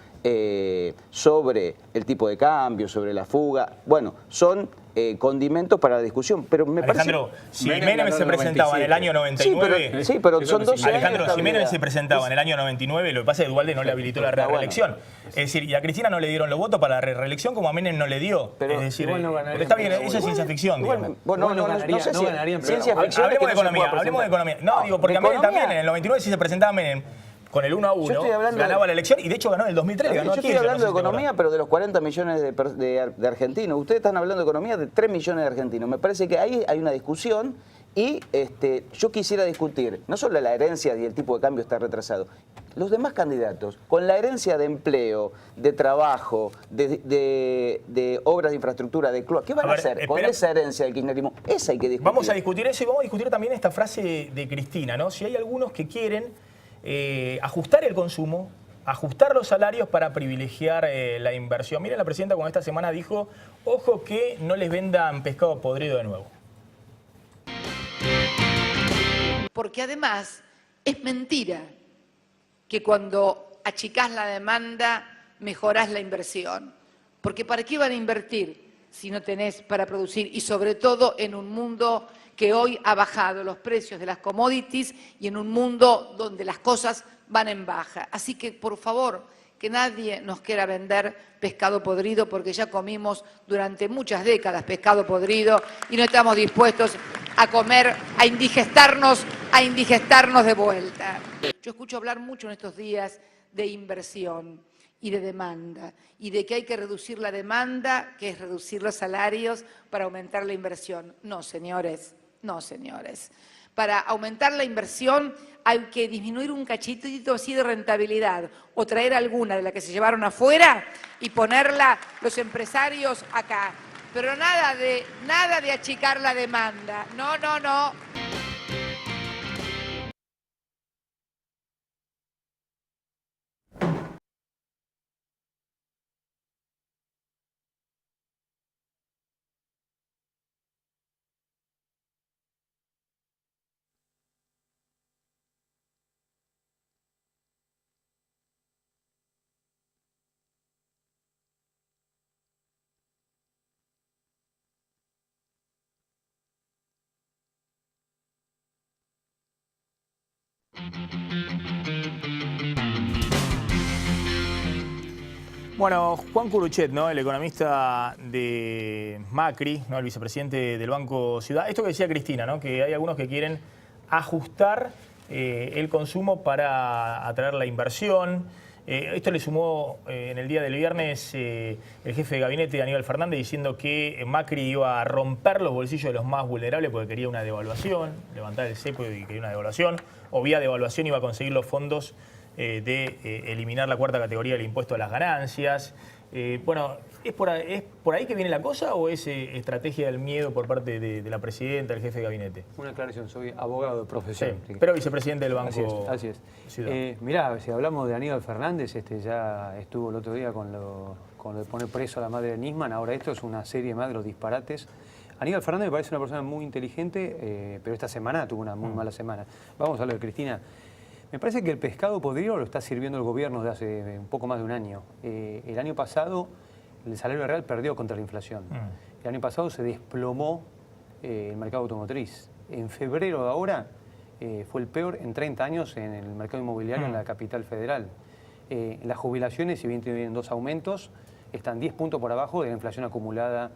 sobre el tipo de cambio, sobre la fuga, bueno, son condimentos para la discusión, pero me Alejandro, parece... si Menem se presentaba en el año 99... Sí, pero son 12 años. Alejandro, si Menem se presentaba en el año 99, lo que pasa es que Duhalde no le habilitó la reelección. Es decir, y a Cristina no le dieron los votos para la reelección como a Menem no le dio. Es decir, pero está bien, eso es ciencia ficción, digamos. No sé si ciencia ficción. Hablemos de economía. No, digo, porque a Menem también, en el 99 si se presentaba Menem con el 1-1, ganaba la elección y de hecho ganó en el 2003. Yo estoy hablando de economía, pero de los 40 millones de argentinos. Ustedes están hablando de economía de 3 millones de argentinos. Me parece que ahí hay una discusión Y yo quisiera discutir, no solo la herencia y el tipo de cambio está retrasado, los demás candidatos, con la herencia de empleo, de trabajo, de obras de infraestructura, de cloaca, ¿qué van a hacer con esa herencia del kirchnerismo? Esa hay que discutir. Vamos a discutir eso y vamos a discutir también esta frase de Cristina, ¿no? Si hay algunos que quieren ajustar el consumo, ajustar los salarios para privilegiar la inversión. Miren, la presidenta con esta semana dijo, ojo que no les vendan pescado podrido de nuevo. Porque además es mentira que cuando achicás la demanda mejorás la inversión. Porque ¿para qué van a invertir si no tenés para producir? Y sobre todo en un mundo que hoy ha bajado los precios de las commodities y en un mundo donde las cosas van en baja. Así que, por favor, que nadie nos quiera vender pescado podrido, porque ya comimos durante muchas décadas pescado podrido y no estamos dispuestos a comer, a indigestarnos de vuelta. Yo escucho hablar mucho en estos días de inversión y de demanda, y de que hay que reducir la demanda, que es reducir los salarios para aumentar la inversión. No, señores, no, señores. Para aumentar la inversión hay que disminuir un cachitito así de rentabilidad o traer alguna de la que se llevaron afuera y ponerla los empresarios acá. Pero nada de achicar la demanda. No, no, no. Bueno, Juan Curuchet, ¿no? El economista de Macri, ¿no? El vicepresidente del Banco Ciudad. Esto que decía Cristina, ¿no? Que hay algunos que quieren ajustar el consumo para atraer la inversión. Esto le sumó en el día del viernes el jefe de gabinete Aníbal Fernández diciendo que Macri iba a romper los bolsillos de los más vulnerables porque quería una devaluación, levantar el cepo y quería una devaluación, o vía devaluación iba a conseguir los fondos de eliminar la cuarta categoría del impuesto a las ganancias. Bueno, ¿es por ahí que viene la cosa o es estrategia del miedo por parte de la presidenta, del jefe de gabinete? Una aclaración, soy abogado de profesión. Sí, pero vicepresidente del Banco Así es. Ciudad. Mirá, si hablamos de Aníbal Fernández, ya estuvo el otro día con lo de poner preso a la madre de Nisman, ahora esto es una serie más de los disparates. Aníbal Fernández me parece una persona muy inteligente, pero esta semana tuvo una muy mala semana. Vamos a hablar de Cristina. Me parece que el pescado podrido lo está sirviendo el gobierno desde hace un poco más de un año. El año pasado el salario real perdió contra la inflación. El año pasado se desplomó el mercado automotriz. En febrero de ahora fue el peor en 30 años en el mercado inmobiliario en la capital federal. Las jubilaciones, si bien tienen 2 aumentos, están 10 puntos por abajo de la inflación acumulada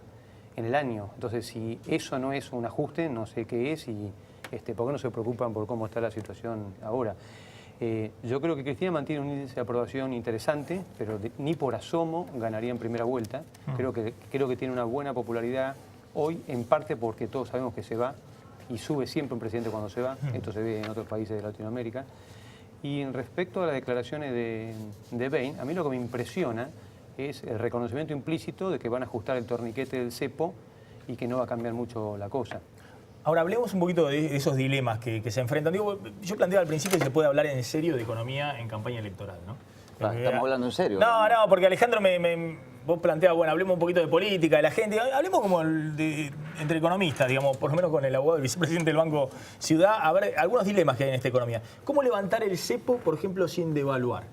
en el año. Entonces, si eso no es un ajuste, no sé qué es y ¿por qué no se preocupan por cómo está la situación ahora? Yo creo que Cristina mantiene un índice de aprobación interesante, pero ni por asomo ganaría en primera vuelta. Creo que tiene una buena popularidad hoy, en parte porque todos sabemos que se va y sube siempre un presidente cuando se va. Esto se ve en otros países de Latinoamérica. Y en respecto a las declaraciones de Bain, a mí lo que me impresiona es el reconocimiento implícito de que van a ajustar el torniquete del cepo y que no va a cambiar mucho la cosa. Ahora, hablemos un poquito de esos dilemas que se enfrentan. Digo, yo planteaba al principio que se puede hablar en serio de economía en campaña electoral, ¿no? ¿Estamos hablando en serio? No, porque Alejandro vos planteabas, bueno, hablemos un poquito de política, de la gente, hablemos como entre economistas, digamos, por lo menos con el abogado del vicepresidente del Banco Ciudad, a ver algunos dilemas que hay en esta economía. ¿Cómo levantar el cepo, por ejemplo, sin devaluar?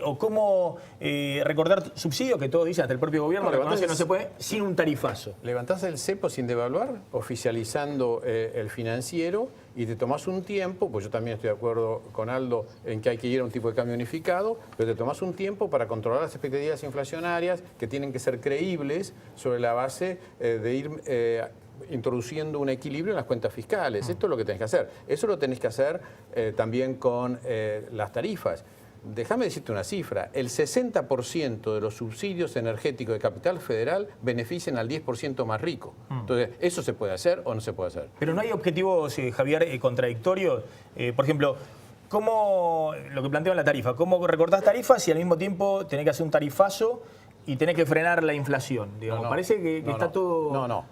O cómo recordar subsidios, que todos dicen, hasta el propio gobierno reconoce que no se puede, sin un tarifazo. Levantás el cepo sin devaluar, oficializando el financiero, y te tomás un tiempo, pues yo también estoy de acuerdo con Aldo en que hay que ir a un tipo de cambio unificado, pero te tomás un tiempo para controlar las expectativas inflacionarias que tienen que ser creíbles sobre la base de ir introduciendo un equilibrio en las cuentas fiscales. Esto es lo que tenés que hacer. Eso lo tenés que hacer también con las tarifas. déjame decirte una cifra, el 60% de los subsidios energéticos de Capital Federal benefician al 10% más rico. Entonces, ¿eso se puede hacer o no se puede hacer? Pero no hay objetivos, Javier, contradictorios. Por ejemplo, ¿cómo, lo que planteo en la tarifa, cómo recortás tarifas y al mismo tiempo tenés que hacer un tarifazo y tenés que frenar la inflación? Digamos, parece que está todo...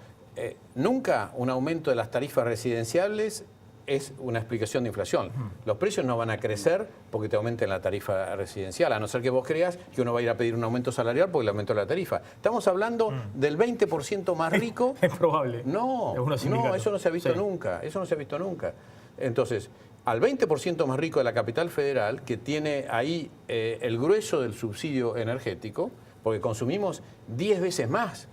Nunca un aumento de las tarifas residenciales es una explicación de inflación. Los precios no van a crecer porque te aumenten la tarifa residencial, a no ser que vos creas que uno va a ir a pedir un aumento salarial porque le aumentó la tarifa. Estamos hablando del 20% más rico. Es probable. No, eso no se ha visto nunca. Eso no se ha visto nunca. Entonces, al 20% más rico de la Capital Federal, que tiene ahí el grueso del subsidio energético, porque consumimos 10 veces más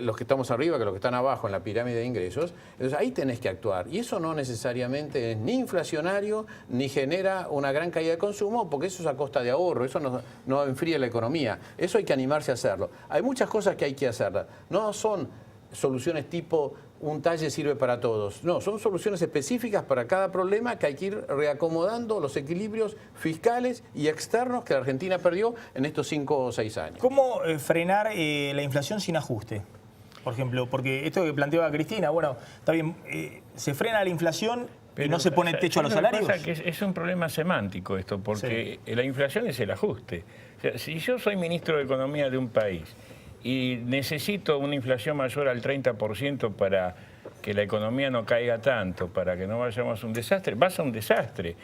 los que estamos arriba que los que están abajo en la pirámide de ingresos. Entonces ahí tenés que actuar. Y eso no necesariamente es ni inflacionario ni genera una gran caída de consumo, porque eso es a costa de ahorro, eso no enfría la economía. Eso hay que animarse a hacerlo. Hay muchas cosas que hay que hacer. No son soluciones tipo un talle sirve para todos. No, son soluciones específicas para cada problema que hay que ir reacomodando los equilibrios fiscales y externos que la Argentina perdió en estos 5 o 6 años. ¿Cómo frenar la inflación sin ajuste? Por ejemplo, porque esto que planteaba Cristina, bueno, está bien, se frena la inflación y no se pone techo a los salarios. Pasa que es un problema semántico esto, porque la inflación es el ajuste. O sea, si yo soy ministro de Economía de un país y necesito una inflación mayor al 30% para que la economía no caiga tanto, para que no vayamos a un desastre, vas a un desastre.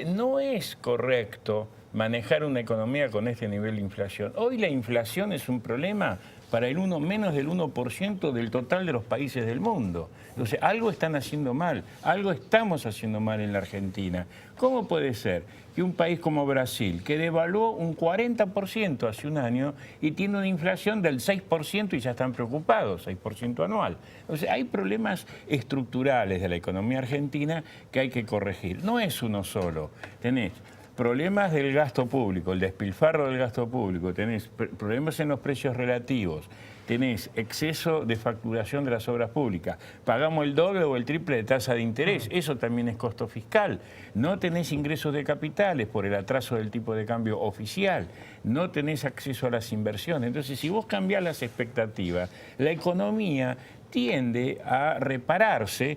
No es correcto manejar una economía con este nivel de inflación. Hoy la inflación es un problema para menos del 1% del total de los países del mundo. Entonces, algo están haciendo mal, algo estamos haciendo mal en la Argentina. ¿Cómo puede ser que un país como Brasil, que devaluó un 40% hace un año y tiene una inflación del 6% y ya están preocupados, 6% anual? Entonces, hay problemas estructurales de la economía argentina que hay que corregir. No es uno solo. Tenés problemas del gasto público, el despilfarro del gasto público, tenés problemas en los precios relativos, tenés exceso de facturación de las obras públicas, pagamos el doble o el triple de tasa de interés, eso también es costo fiscal, no tenés ingresos de capitales por el atraso del tipo de cambio oficial, no tenés acceso a las inversiones. Entonces, si vos cambiás las expectativas, la economía tiende a repararse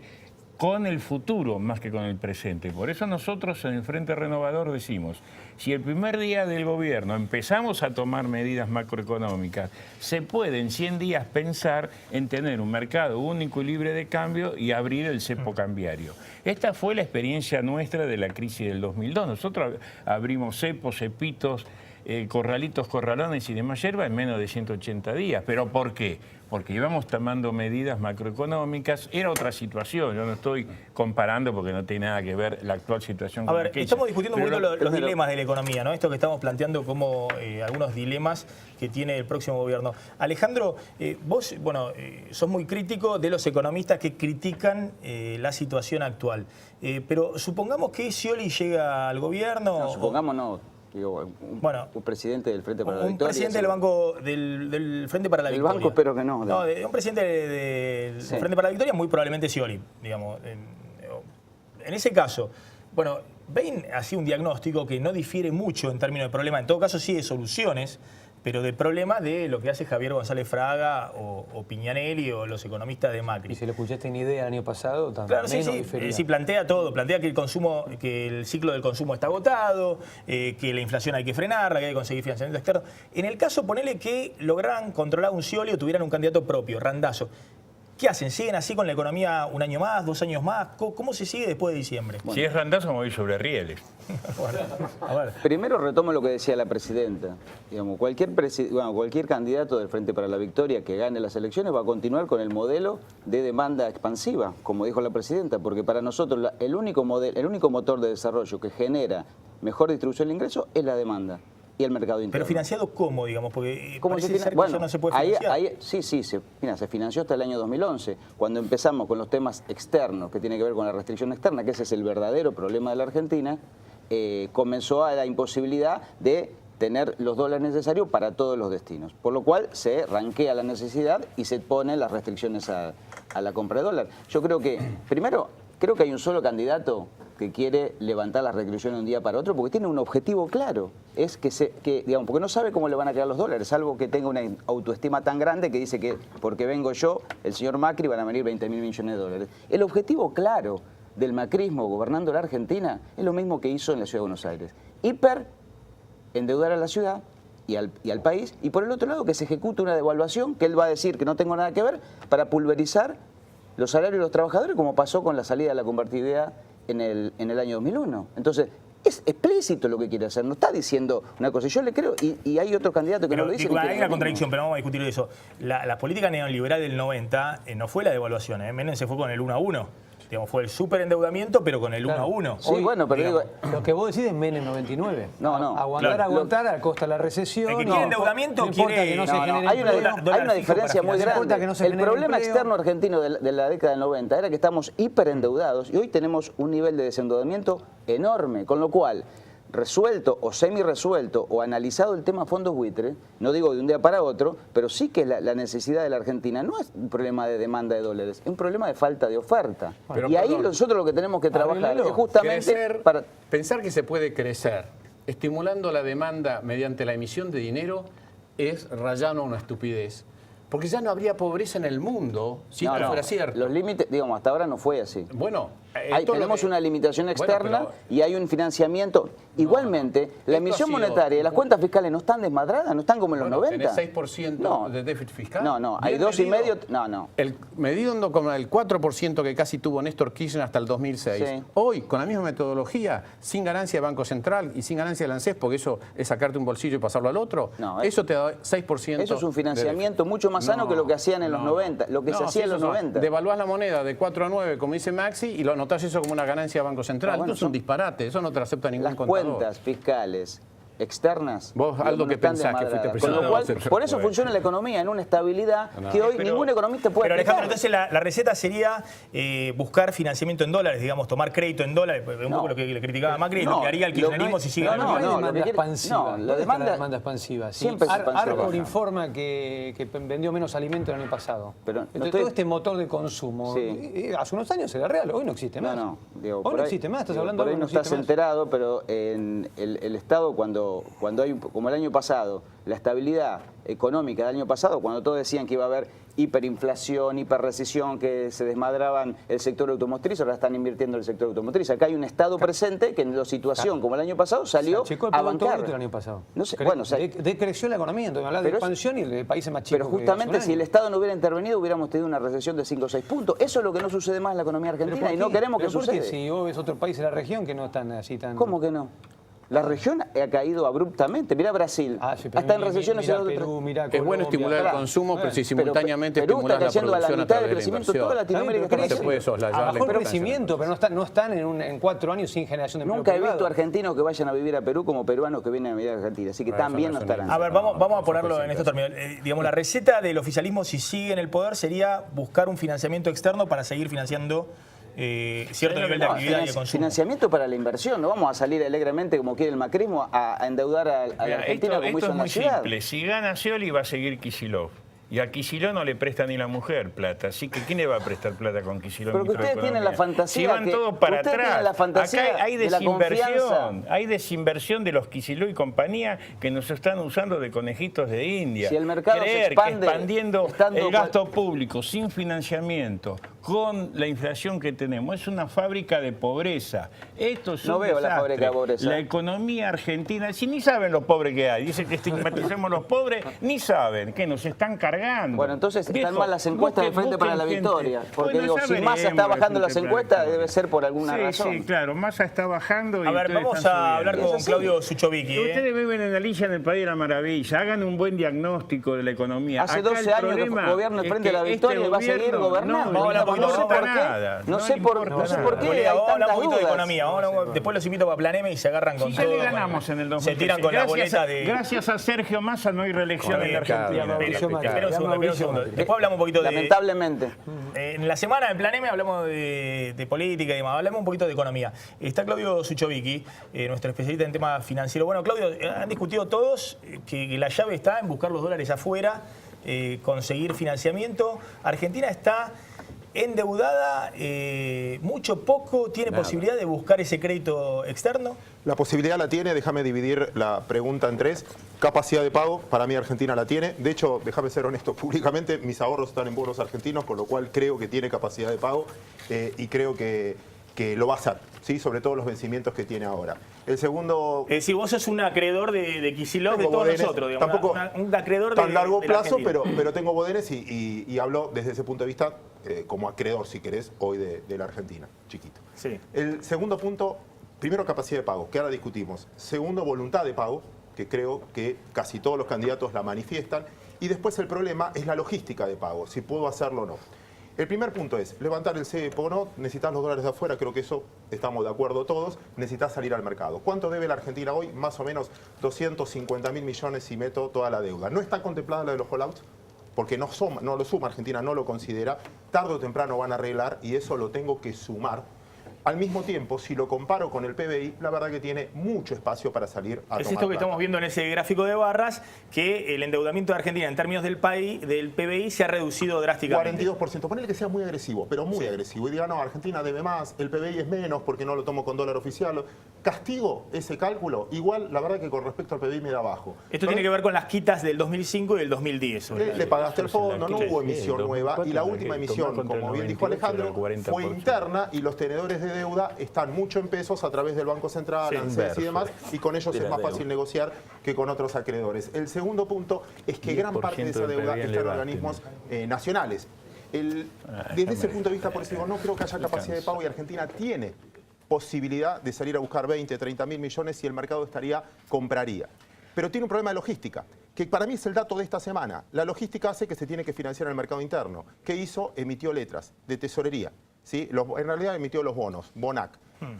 con el futuro más que con el presente. Por eso nosotros en el Frente Renovador decimos, si el primer día del gobierno empezamos a tomar medidas macroeconómicas, se puede en 100 días pensar en tener un mercado único y libre de cambio y abrir el cepo cambiario. Esta fue la experiencia nuestra de la crisis del 2002. Nosotros abrimos cepos, cepitos, corralitos, corralones y demás hierba en menos de 180 días. ¿Pero por qué? Porque íbamos tomando medidas macroeconómicas, era otra situación, yo no estoy comparando porque no tiene nada que ver la actual situación con aquella. Estamos discutiendo un poquito los dilemas de la economía, ¿no? Esto que estamos planteando como algunos dilemas que tiene el próximo gobierno. Alejandro, vos, sos muy crítico de los economistas que critican la situación actual, pero supongamos que Scioli llega al gobierno... No, supongamos no. Digo, un presidente del Frente para la Victoria. Un presidente del Frente para la Victoria. Del banco espero que no. Un presidente del Frente para la Victoria, muy probablemente Scioli, digamos. En ese caso, Bain hacía un diagnóstico que no difiere mucho en términos de problema, en todo caso sí de soluciones, pero de problemas de lo que hace Javier González Fraga o Piñanelli o los economistas de Macri. Y si lo escuchaste en idea el año pasado, también. Claro, sí, plantea todo, plantea que el ciclo del consumo está agotado, que la inflación hay que frenarla, que hay que conseguir financiamiento externo. En el caso, ponele que lograran controlar un Scioli o tuvieran un candidato propio, Randazzo. ¿Qué hacen? ¿Siguen así con la economía un año más, 2 años más? ¿Cómo se sigue después de diciembre? Si es Randazzo, me voy sobre rieles. A ver. Primero retomo lo que decía la presidenta. Digamos, cualquier candidato del Frente para la Victoria que gane las elecciones va a continuar con el modelo de demanda expansiva, como dijo la presidenta, porque para nosotros el único motor de desarrollo que genera mejor distribución del ingreso es la demanda y el mercado interno. ¿Pero financiado cómo, digamos? Porque ¿cómo parece ser que ya no se puede financiar. Sí, se financió hasta el año 2011, cuando empezamos con los temas externos, que tiene que ver con la restricción externa, que ese es el verdadero problema de la Argentina, comenzó a la imposibilidad de tener los dólares necesarios para todos los destinos. Por lo cual se ranquea la necesidad y se ponen las restricciones a la compra de dólar. Yo creo que, primero, hay un solo candidato que quiere levantar las restricciones de un día para otro porque tiene un objetivo claro. Es digamos, porque no sabe cómo le van a quedar los dólares, salvo que tenga una autoestima tan grande que dice que porque vengo yo, el señor Macri, van a venir 20.000 millones de dólares. El objetivo claro del macrismo gobernando la Argentina es lo mismo que hizo en la Ciudad de Buenos Aires. Endeudar a la ciudad y al país, y por el otro lado que se ejecute una devaluación que él va a decir que no tengo nada que ver para pulverizar los salarios de los trabajadores, como pasó con la salida de la convertibilidad en el año 2001. Entonces, es explícito lo que quiere hacer, no está diciendo una cosa. Yo le creo, y hay otro candidato que no lo dice. Hay una contradicción, pero vamos a discutir eso. La política neoliberal del 90 no fue la devaluación, Menem se fue con el 1 a 1. Digamos, fue el superendeudamiento, pero con el 1 a 1. Sí, bueno, pero digo, lo que vos decís es Menem 99. No. Aguantar a costa de la recesión. El que quiere endeudamiento quiere... Hay una diferencia muy grande. El problema externo argentino de la década del 90 era que estamos hiperendeudados y hoy tenemos un nivel de desendeudamiento enorme, con lo cual, resuelto o semi-resuelto o analizado el tema fondos buitre, no digo de un día para otro, pero sí que la necesidad de la Argentina no es un problema de demanda de dólares, es un problema de falta de oferta. Pero, y ahí nosotros lo que tenemos que trabajar es justamente para... Pensar que se puede crecer estimulando la demanda mediante la emisión de dinero es rayano una estupidez. Porque ya no habría pobreza en el mundo si esto fuera cierto. Los límites, digamos, hasta ahora no fue así. Bueno, tenemos una limitación externa y hay un financiamiento. Igualmente, la emisión monetaria y las cuentas fiscales no están desmadradas, no están como en los 90. ¿Tenés 6% de déficit fiscal? No, hay 2,5%. No. Medido como el 4% que casi tuvo Néstor Kirchner hasta el 2006. Sí. Hoy, con la misma metodología, sin ganancia de Banco Central y sin ganancia de la ANSES, porque eso es sacarte un bolsillo y pasarlo al otro, eso te da 6%. Eso es un financiamiento mucho más sano que lo que hacían en los 90, lo que se hacía en los 90. Devaluás la moneda de 4 a 9, como dice Maxi, y lo anotás eso como una ganancia de Banco Central. Esto es un disparate, eso no te lo acepta ningún contador. Las cuentas fiscales externas. Vos, Aldo, que pensás que fuiste presidente. Con lo cual, por eso funciona la economía en una estabilidad que hoy ningún economista puede explicar. Pero Alejandro, entonces la receta sería buscar financiamiento en dólares, digamos, tomar crédito en dólares, un poco lo que le criticaba Macri, es lo que haría el kirchnerismo si sigue. La demanda expansiva. Siempre es expansiva. Arcor informa que vendió menos alimento el año pasado. Entonces, todo este motor de consumo, hace unos años era real, hoy no existe más. Hoy no existe más, estás hablando de hoy no estás enterado, pero en el Estado cuando hay, como el año pasado, la estabilidad económica del año pasado, cuando todos decían que iba a haber hiperinflación, hiperrecesión, que se desmadraban el sector automotriz, ahora están invirtiendo en el sector automotriz. Acá hay un Estado presente que en la situación como el año pasado salió a bancar. El año pasado. No sé, decreció la economía, entonces hablar de expansión y de países más chicos. Pero justamente si el Estado no hubiera intervenido hubiéramos tenido una recesión de 5 o 6 puntos. Eso es lo que no sucede más en la economía argentina y no queremos que suceda. Si vos ves otros países de la región que no están así tan... ¿Cómo que no? La región ha caído abruptamente. Mirá Brasil. Está en recesión. Es bueno estimular el consumo, pero si simultáneamente estimulas la producción a través de la inversión. Toda Latinoamérica no se puede soslayar. Mejor crecimiento, pero no están en 4 años sin generación de empleo. Nunca he visto argentinos que vayan a vivir a Perú como peruanos que vienen a vivir a Argentina. Así que también no estarán. A ver, vamos a ponerlo en estos términos. Digamos, la receta del oficialismo, si sigue en el poder, sería buscar un financiamiento externo para seguir financiando cierto nivel de actividad y de consumo. Financiamiento para la inversión, no vamos a salir alegremente como quiere el macrismo a endeudar a la Argentina como hizo en la ciudad. Esto es muy simple, si gana Scioli va a seguir Kicillof. Y a Kicillof no le presta ni la mujer plata, así que ¿quién le va a prestar plata con Kicillof? Pero que ustedes tienen la fantasía. Si van todos para atrás. Acá hay desinversión de los Kicillof y compañía que nos están usando de conejitos de India. Si el mercado creer se expande, que expandiendo el gasto público sin financiamiento, con la inflación que tenemos, es una fábrica de pobreza. Esto es no un veo desastre. La fábrica de pobreza. La economía argentina, si ni saben los pobres que hay, dicen que estigmaticemos los pobres, ni saben que nos están cargando. Bueno, entonces están mal las encuestas de Frente para la Victoria. Porque digo, si Massa está bajando las encuestas, debe ser por alguna razón. Sí, claro, Massa está bajando. A ver, vamos a hablar con Claudio Suchovicki. Ustedes viven en Alicia, en el País de la Maravilla. Hagan un buen diagnóstico de la economía. Hace 12 años que gobierna el Frente de la Victoria y va a seguir gobernando. No sé por qué hay tantas dudas. De economía. Después los invito para Plan M y se agarran con todo. Ya le ganamos en el 2013. Se tiran con la boleta de... Gracias a Sergio Massa no hay reelección en la Argentina. Después hablamos un poquito de... Lamentablemente. En la semana del Plan M hablamos de política y demás. Hablamos un poquito de economía. Está Claudio Suchovicki, nuestro especialista en temas financieros. Bueno, Claudio, han discutido todos que la llave está en buscar los dólares afuera, conseguir financiamiento. Argentina está endeudada, mucho, poco, tiene posibilidad de buscar ese crédito externo. La posibilidad la tiene, déjame dividir la pregunta en tres. Capacidad de pago, para mí Argentina la tiene. De hecho, déjame ser honesto públicamente, mis ahorros están en bonos argentinos, con lo cual creo que tiene capacidad de pago y creo que lo va a hacer, ¿sí? Sobre todo los vencimientos que tiene ahora. El segundo... Si vos sos un acreedor de Kicillof, de todos bodenes, nosotros, digamos, tampoco un acreedor tan de largo de plazo, Argentina. pero tengo bodenes y hablo desde ese punto de vista como acreedor, si querés, hoy de la Argentina, chiquito. Sí. El segundo punto, primero capacidad de pago, que ahora discutimos. Segundo, voluntad de pago, que creo que casi todos los candidatos la manifiestan. Y después el problema es la logística de pago, si puedo hacerlo o no. El primer punto es levantar el cepo o no, necesitas los dólares de afuera, creo que eso estamos de acuerdo todos, necesitas salir al mercado. ¿Cuánto debe la Argentina hoy? Más o menos 250.000 millones si meto toda la deuda. ¿No está contemplada la de los fallouts? Porque no lo suma, Argentina no lo considera, tarde o temprano van a arreglar y eso lo tengo que sumar. Al mismo tiempo, si lo comparo con el PBI, la verdad que tiene mucho espacio para salir a tomar Es esto que plata. estamos viendo en ese gráfico de barras, que el endeudamiento de Argentina en términos del PBI se ha reducido drásticamente. 42%. Ponele que sea muy agresivo, pero muy agresivo. Y diga, no, Argentina debe más, el PBI es menos porque no lo tomo con dólar oficial. Castigo ese cálculo. Igual, la verdad que con respecto al PBI me da bajo. Esto tiene que ver con las quitas del 2005 y del 2010. Le pagaste el fondo, no hubo emisión nueva. Y la última emisión, como bien dijo Alejandro, fue interna y los tenedores de deuda están mucho en pesos a través del Banco Central, ANSES y demás, y con ellos es más fácil negociar que con otros acreedores. El segundo punto es que gran parte de esa deuda está en organismos nacionales. Desde ese punto de vista, por eso digo, no creo que haya capacidad de pago y Argentina tiene posibilidad de salir a buscar 20, 30 mil millones si el mercado compraría. Pero tiene un problema de logística, que para mí es el dato de esta semana. La logística hace que se tiene que financiar en el mercado interno. ¿Qué hizo? Emitió letras de tesorería. ¿Sí? En realidad emitió los bonos, BONAC.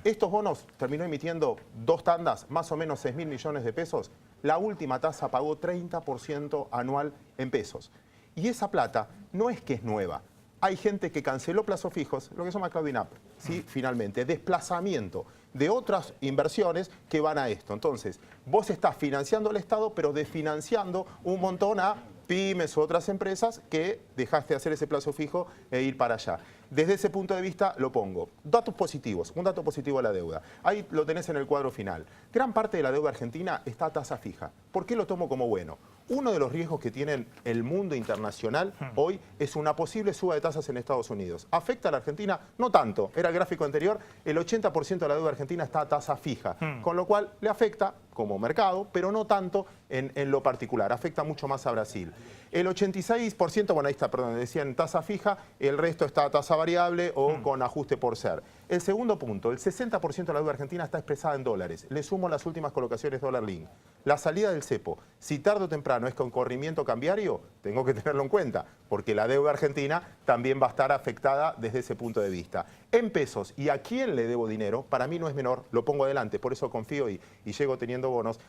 Estos bonos terminó emitiendo 2 tandas, más o menos 6.000 millones de pesos. La última tasa pagó 30% anual en pesos. Y esa plata no es que es nueva. Hay gente que canceló plazos fijos, lo que se llama clouding up, ¿sí? Finalmente, desplazamiento de otras inversiones que van a esto. Entonces, vos estás financiando al Estado, pero desfinanciando un montón a pymes u otras empresas que dejaste de hacer ese plazo fijo e ir para allá. Desde ese punto de vista lo pongo. Datos positivos, un dato positivo a la deuda. Ahí lo tenés en el cuadro final. Gran parte de la deuda argentina está a tasa fija. ¿Por qué lo tomo como bueno? Uno de los riesgos que tiene el mundo internacional hoy es una posible suba de tasas en Estados Unidos. ¿Afecta a la Argentina? No tanto. Era el gráfico anterior. El 80% de la deuda argentina está a tasa fija. Con lo cual le afecta como mercado, pero no tanto en lo particular. Afecta mucho más a Brasil. El 86%, bueno, ahí está, perdón, decían tasa fija, el resto está a tasa variable o con ajuste por ser. El segundo punto, el 60% de la deuda argentina está expresada en dólares. Le sumo las últimas colocaciones dólar link. La salida del cepo, si tarde o temprano es con corrimiento cambiario, tengo que tenerlo en cuenta, porque la deuda argentina también va a estar afectada desde ese punto de vista. En pesos, ¿y a quién le debo dinero? Para mí no es menor, lo pongo adelante, por eso confío y llego teniendo bonos.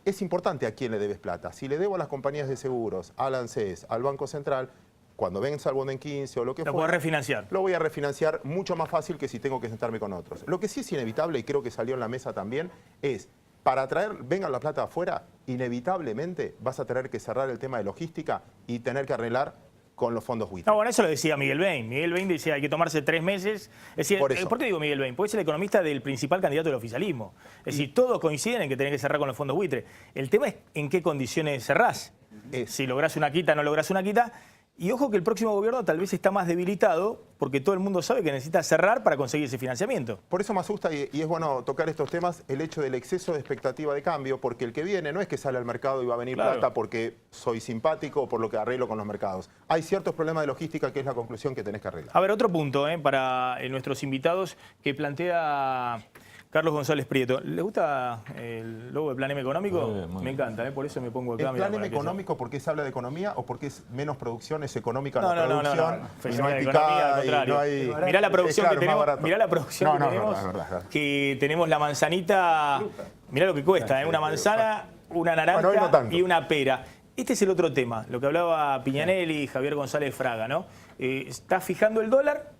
Es importante a quién le debes plata. Si le debo a las compañías de seguros, al ANSES, al Banco Central, cuando venga el bono en 15 o lo que fuera, lo puedo refinanciar. Lo voy a refinanciar mucho más fácil que si tengo que sentarme con otros. Lo que sí es inevitable, y creo que salió en la mesa también, es para venga la plata afuera, inevitablemente vas a tener que cerrar el tema de logística y tener que arreglar con los fondos buitre. No, bueno, eso lo decía Miguel Bain. Miguel Bain decía hay que tomarse 3 meses. Es decir, ¿por qué digo Miguel Bain? Porque es el economista del principal candidato del oficialismo. Es decir, todos coinciden en que tenés que cerrar con los fondos buitre. El tema es en qué condiciones cerrás. Si lográs una quita, no lográs una quita. Y ojo que el próximo gobierno tal vez está más debilitado porque todo el mundo sabe que necesita cerrar para conseguir ese financiamiento. Por eso me asusta y es bueno tocar estos temas el hecho del exceso de expectativa de cambio, porque el que viene no es que sale al mercado y va a venir plata porque soy simpático o por lo que arreglo con los mercados. Hay ciertos problemas de logística que es la conclusión que tenés que arreglar. A ver, otro punto para nuestros invitados que plantea Carlos González Prieto. ¿Le gusta el logo de Plan M Económico? Me encanta, por eso me pongo acá. ¿El Plan M Económico porque se habla de economía o porque es menos producción, es económica no, la producción? No. Y no hay economía, al contrario. Mirá la producción que tenemos. Mirá la producción que tenemos. Verdad. Que tenemos la manzanita. Mirá lo que cuesta, una manzana, una naranja y una pera. Este es el otro tema, lo que hablaba Piñanelli y Javier González Fraga, ¿no? Está fijando el dólar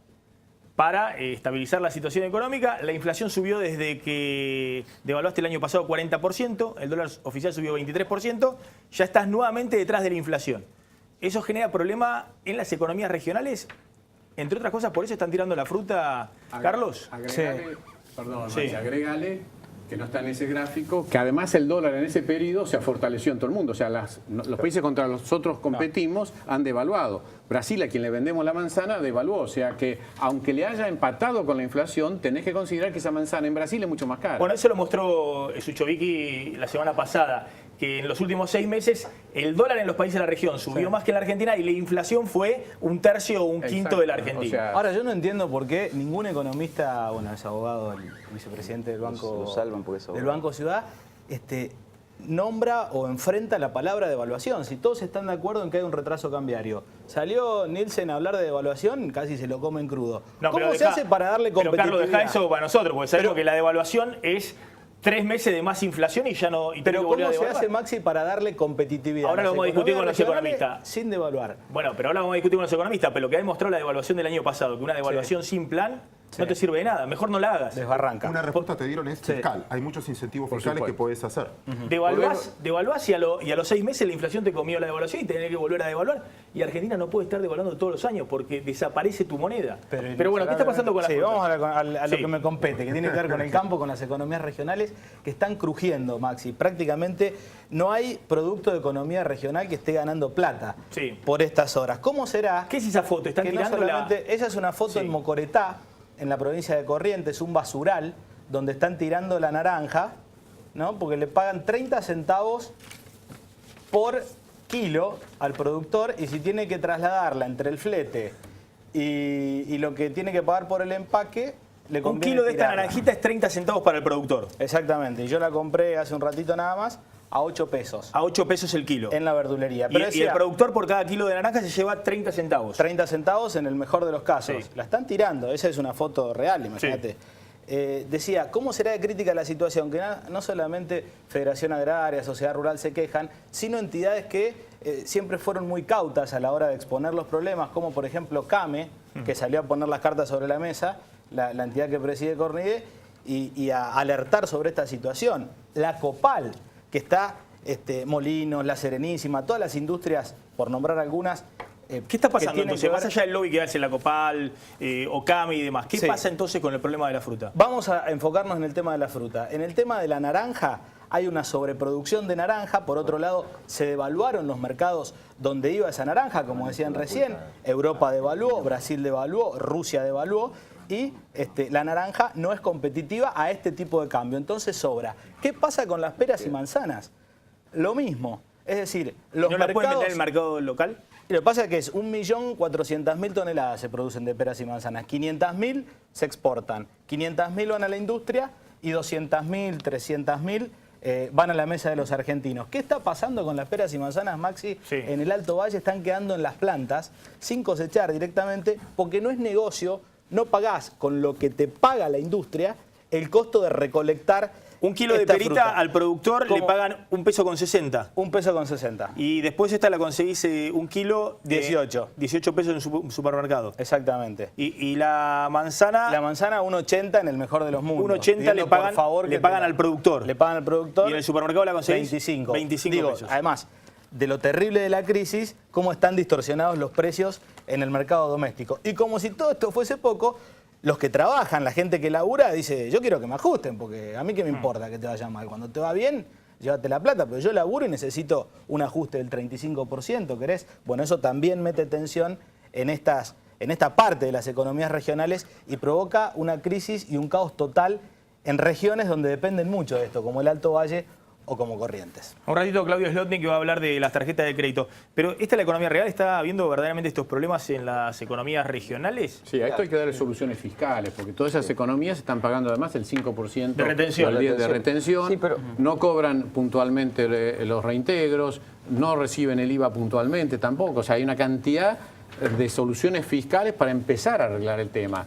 para estabilizar la situación económica. La inflación subió desde que devaluaste el año pasado 40%, el dólar oficial subió 23%, ya estás nuevamente detrás de la inflación. ¿Eso genera problema en las economías regionales? entre otras cosas, por eso están tirando la fruta, Carlos. Agregale, perdón, Sí. agregale que no está en ese gráfico, que además el dólar en ese periodo se ha fortalecido en todo el mundo. O sea, los países contra los otros competimos han devaluado. Brasil, a quien le vendemos la manzana, devaluó. O sea que, aunque le haya empatado con la inflación, tenés que considerar que esa manzana en Brasil es mucho más cara. Bueno, eso lo mostró Suchovicki la semana pasada, que en los últimos 6 meses el dólar en los países de la región subió más que en la Argentina y la inflación fue 1/3 o 1/5 de la Argentina. O sea, Ahora, yo no entiendo por qué ningún economista, bueno, es abogado, el vicepresidente del Banco, Lo salvan porque es del abogado. Banco Ciudad, nombra o enfrenta la palabra devaluación. Si todos están de acuerdo en que hay un retraso cambiario. Salió Nielsen a hablar de devaluación, casi se lo comen crudo. No, ¿Cómo pero se hace para darle competitividad? Pero Carlos, deja eso para nosotros, porque sabemos que la devaluación es 3 meses de más inflación y ya no... Pero ¿cómo se hace, Maxi, para darle competitividad? Ahora lo vamos a discutir con los economistas. Sin devaluar. Bueno, pero ahora vamos a discutir con los economistas, pero lo que ha demostrado la devaluación del año pasado, que una devaluación sin plan no te sirve de nada, mejor no la hagas. Desbarranca. Una respuesta te dieron es fiscal. Hay muchos incentivos fiscales que podés hacer. Devaluás y a los 6 meses la inflación te comió la devaluación y tenés que volver a devaluar. Y Argentina no puede estar devaluando todos los años porque desaparece tu moneda. Pero bueno, ¿qué está pasando con la Sí, fruta? vamos a lo que me compete, que tiene que ver con el campo, con las economías regionales que están crujiendo, Maxi. Prácticamente no hay producto de economía regional que esté ganando plata por estas horas. ¿Cómo será? ¿Qué es esa foto? ¿Están que tirando no solamente, esa es una foto en Mocoretá, en la provincia de Corrientes, un basural donde están tirando la naranja, ¿no? Porque le pagan 30 centavos por kilo al productor y si tiene que trasladarla entre el flete y lo que tiene que pagar por el empaque, le Un conviene kilo de esta tirarla. naranjita es 30 centavos para el productor. Exactamente, y yo la compré hace un ratito nada más a 8 pesos. A 8 pesos el kilo. En la verdulería. Y, Pero y el decía, productor por cada kilo de naranja se lleva 30 centavos. 30 centavos en el mejor de los casos. Sí. La están tirando, esa es una foto real, imagínate. Decía, ¿cómo será de crítica la situación? Que no solamente Federación Agraria, Sociedad Rural se quejan, sino entidades que siempre fueron muy cautas a la hora de exponer los problemas, como por ejemplo CAME, que salió a poner las cartas sobre la mesa, la entidad que preside Cornide, y a alertar sobre esta situación. La COPAL, que está Molinos, La Serenísima, todas las industrias, por nombrar algunas. ¿Qué está pasando entonces? Más allá del lobby que hace la COPAL, OCAMI y demás, ¿qué pasa entonces con el problema de la fruta? Vamos a enfocarnos en el tema de la fruta. En el tema de la naranja hay una sobreproducción de naranja. Por otro lado, se devaluaron los mercados donde iba esa naranja, como decían recién. Europa devaluó, Brasil devaluó, Rusia devaluó. Y la naranja no es competitiva a este tipo de cambio, entonces sobra. ¿Qué pasa con las peras y manzanas? Lo mismo, es decir, los ¿No mercados... la pueden vender en el mercado local? Lo que pasa es que es 1.400.000 toneladas se producen de peras y manzanas, 500.000 se exportan, 500.000 van a la industria y 200.000, 300.000 van a la mesa de los argentinos. ¿Qué está pasando con las peras y manzanas, Maxi? En el Alto Valle están quedando en las plantas sin cosechar directamente porque no es negocio. No pagás con lo que te paga la industria el costo de recolectar un kilo de perita fruta. Al productor le pagan $1,60. $1,60. Y después esta la conseguís un kilo de 18. 18 pesos en un supermercado. Exactamente. Y la manzana... La manzana 1,80 en el mejor de los mundos. 1,80 le pagan, le pagan al productor. Le pagan al productor. Y en el supermercado la conseguís 25. 25 pesos. Además, de lo terrible de la crisis, cómo están distorsionados los precios en el mercado doméstico. Y como si todo esto fuese poco, los que trabajan, la gente que labura, dice, yo quiero que me ajusten, porque a mí qué me importa que te vaya mal. Cuando te va bien, llévate la plata, pero yo laburo y necesito un ajuste del 35%, ¿querés? Bueno, eso también mete tensión en esta parte de las economías regionales y provoca una crisis y un caos total en regiones donde dependen mucho de esto, como el Alto Valle o como Corrientes. Un ratito Claudio Slotnik que va a hablar de las tarjetas de crédito. Pero ¿esta es la economía real? ¿Está habiendo verdaderamente estos problemas en las economías regionales? Sí, a esto hay que darle soluciones fiscales, porque todas esas economías están pagando además el 5% de retención. De retención. Sí, pero no cobran puntualmente los reintegros, no reciben el IVA puntualmente tampoco. O sea, hay una cantidad de soluciones fiscales para empezar a arreglar el tema.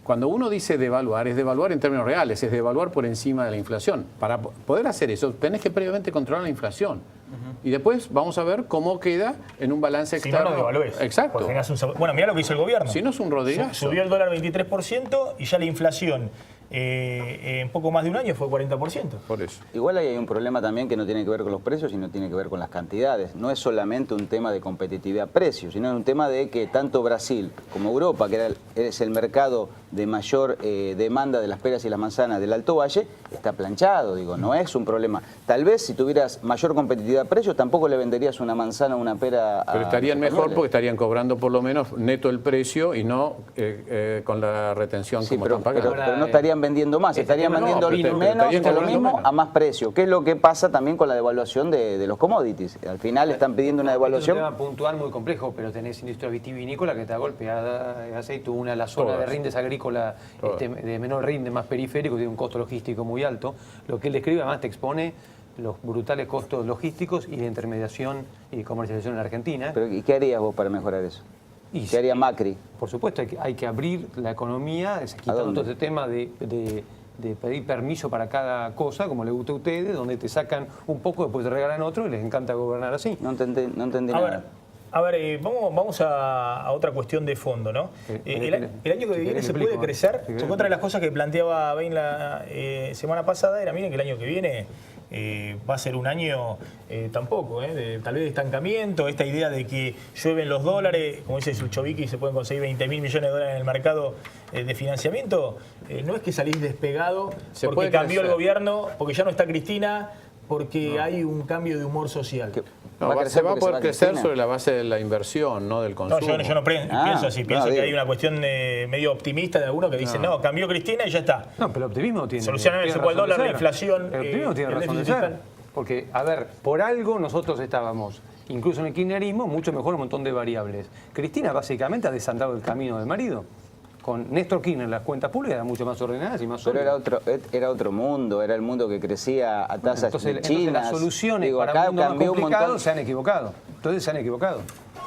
Cuando uno dice devaluar, es devaluar en términos reales, es devaluar por encima de la inflación. Para poder hacer eso, tenés que previamente controlar la inflación. Y después vamos a ver cómo queda en un balance externo. Si no, no devalúes. Exacto. Bueno, mira lo que hizo el gobierno. Si no es un Rodrigazo. Subió el dólar 23% y ya la inflación en poco más de un año fue 40%. Por eso. Igual ahí hay un problema también que no tiene que ver con los precios, sino tiene que ver con las cantidades. No es solamente un tema de competitividad precios, sino es un tema de que tanto Brasil como Europa, que es el mercado de mayor demanda de las peras y las manzanas del Alto Valle, está planchado, digo, no es un problema. Tal vez si tuvieras mayor competitividad de precios, tampoco le venderías una manzana o una pera a... Pero estarían mejor porque estarían cobrando por lo menos neto el precio y no con la retención como están pagando. Pero no estarían vendiendo más, estarían vendiendo menos o lo mismo a más precio, que es lo que pasa también con la devaluación de los commodities. Al final están pidiendo una devaluación... Es un tema puntual muy complejo, pero tenés industria vitivinícola que está golpeada, aceituna, la zona de rindes agrícola de menor rinde, más periférico, tiene un costo logístico muy alto. Lo que él describe además te expone los brutales costos logísticos y de intermediación y comercialización en la Argentina. Pero, ¿y qué harías vos para mejorar eso? ¿Qué haría Macri? Por supuesto, hay que abrir la economía, quitando todo este tema de pedir permiso para cada cosa, como le gusta a ustedes, donde te sacan un poco, después te regalan otro y les encanta gobernar así. No entendí nada. A ver, vamos a otra cuestión de fondo, ¿no? El año que viene se puede crecer. Otra de las cosas que planteaba Bain la semana pasada era, miren que el año que viene va a ser un año tampoco, tal vez de estancamiento, esta idea de que llueven los dólares, como dice Suchovicki, se pueden conseguir 20.000 millones de dólares en el mercado de financiamiento. No es que salís despegado porque cambió el gobierno, porque ya no está Cristina, porque hay un cambio de humor social. No, se va a poder crecer sobre la base de la inversión, no del consumo. No, yo no pienso así. Pienso que hay una cuestión medio optimista de algunos que dicen, no, cambió Cristina y ya está. No, pero el optimismo tiene... Solucionan el dólar, la inflación... El optimismo tiene razón de ser. Porque, a ver, por algo nosotros estábamos, incluso en el kirchnerismo, mucho mejor un montón de variables. Cristina básicamente ha desandado el camino del marido. Con Néstor Kirchner las cuentas públicas eran mucho más ordenadas y más sólidas. Pero era otro mundo, era el mundo que crecía a tasas chinas. Entonces las soluciones para un mundo más complicado se han equivocado. Entonces se han equivocado.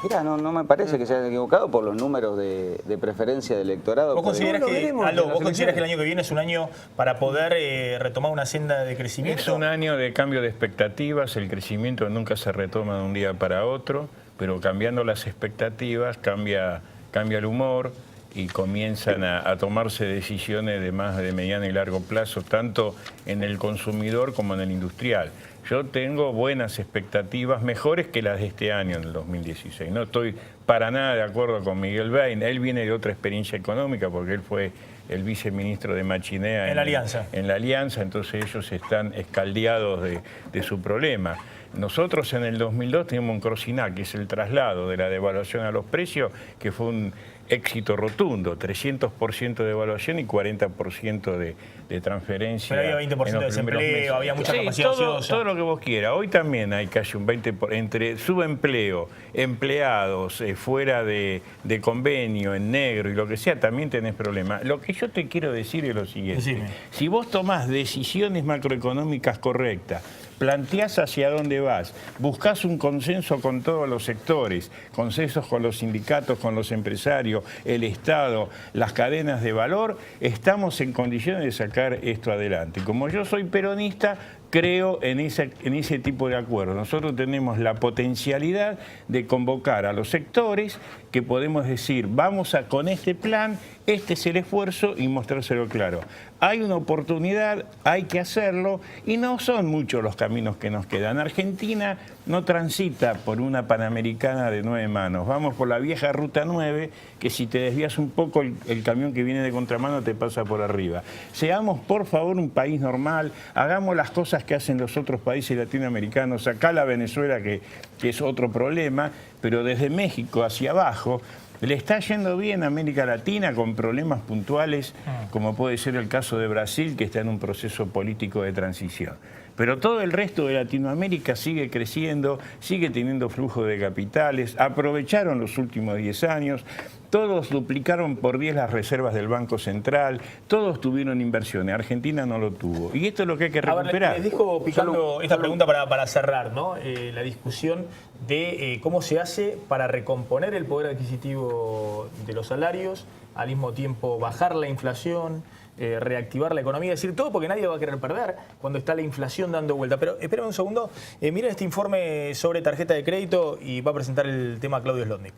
Mira, no me parece que se hayan equivocado por los números de preferencia del electorado. ¿Vos considerás que el año que viene es un año para poder retomar una senda de crecimiento? Es un año de cambio de expectativas, el crecimiento nunca se retoma de un día para otro, pero cambiando las expectativas cambia el humor y comienzan a tomarse decisiones de más de mediano y largo plazo, tanto en el consumidor como en el industrial. Yo tengo buenas expectativas, mejores que las de este año, en el 2016. No estoy para nada de acuerdo con Miguel Bain. Él viene de otra experiencia económica porque él fue el viceministro de Machinea en la Alianza. En la Alianza, entonces ellos están escaldeados de su problema. Nosotros en el 2002 teníamos un Crosinac, que es el traslado de la devaluación a los precios, que fue un éxito rotundo, 300% de devaluación y 40% de transferencia. Pero había 20% de desempleo, había mucha capacidad ociosa. Todo lo que vos quieras. Hoy también hay casi un 20% entre subempleo, empleados fuera de convenio, en negro y lo que sea, también tenés problemas. Lo que yo te quiero decir es lo siguiente. Decime. Si vos tomás decisiones macroeconómicas correctas, planteás hacia dónde vas, buscás un consenso con todos los sectores, consensos con los sindicatos, con los empresarios, el Estado, las cadenas de valor, estamos en condiciones de sacar esto adelante. Como yo soy peronista, creo en ese tipo de acuerdo. Nosotros tenemos la potencialidad de convocar a los sectores que podemos decir, vamos con este plan, este es el esfuerzo y mostrárselo claro. Hay una oportunidad, hay que hacerlo y no son muchos los caminos que nos quedan. Argentina no transita por una Panamericana de 9 manos. Vamos por la vieja Ruta 9, que si te desvías un poco el camión que viene de contramano te pasa por arriba. Seamos por favor un país normal, hagamos las cosas que hacen los otros países latinoamericanos, acá la Venezuela que es otro problema, pero desde México hacia abajo le está yendo bien a América Latina con problemas puntuales, como puede ser el caso de Brasil, que está en un proceso político de transición. Pero todo el resto de Latinoamérica sigue creciendo, sigue teniendo flujo de capitales, aprovecharon los últimos 10 años, todos duplicaron por 10 las reservas del Banco Central, todos tuvieron inversiones, Argentina no lo tuvo. Y esto es lo que hay que recuperar. Les dejo picando esta pregunta para cerrar, ¿no? La discusión de cómo se hace para recomponer el poder adquisitivo de los salarios, al mismo tiempo bajar la inflación, reactivar la economía, es decir, todo porque nadie va a querer perder cuando está la inflación dando vuelta. Pero espérenme un segundo, miren este informe sobre tarjeta de crédito y va a presentar el tema Claudio Slotnick.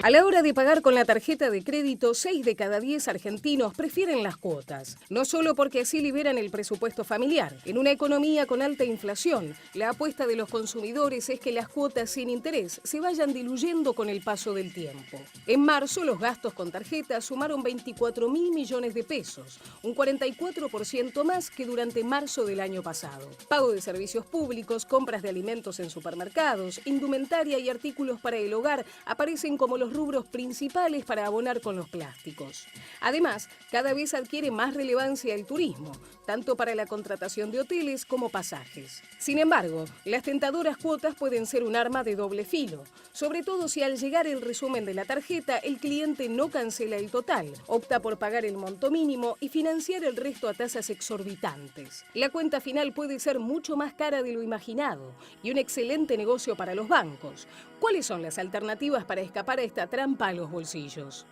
A la hora de pagar con la tarjeta de crédito, 6 de cada 10 argentinos prefieren las cuotas. No solo porque así liberan el presupuesto familiar. En una economía con alta inflación, la apuesta de los consumidores es que las cuotas sin interés se vayan diluyendo con el paso del tiempo. En marzo, los gastos con tarjeta sumaron 24.000 millones de pesos, un 44% más que durante marzo del año pasado. Pago de servicios públicos, compras de alimentos en supermercados, indumentaria y artículos para el hogar aparecen como los rubros principales para abonar con los plásticos. Además, cada vez adquiere más relevancia el turismo, tanto para la contratación de hoteles como pasajes. Sin embargo, las tentadoras cuotas pueden ser un arma de doble filo, sobre todo si al llegar el resumen de la tarjeta el cliente no cancela el total, opta por pagar el monto mínimo y financiar el resto a tasas exorbitantes. La cuenta final puede ser mucho más cara de lo imaginado y un excelente negocio para los bancos. ¿Cuáles son las alternativas para escapar a esta trampa a los bolsillos?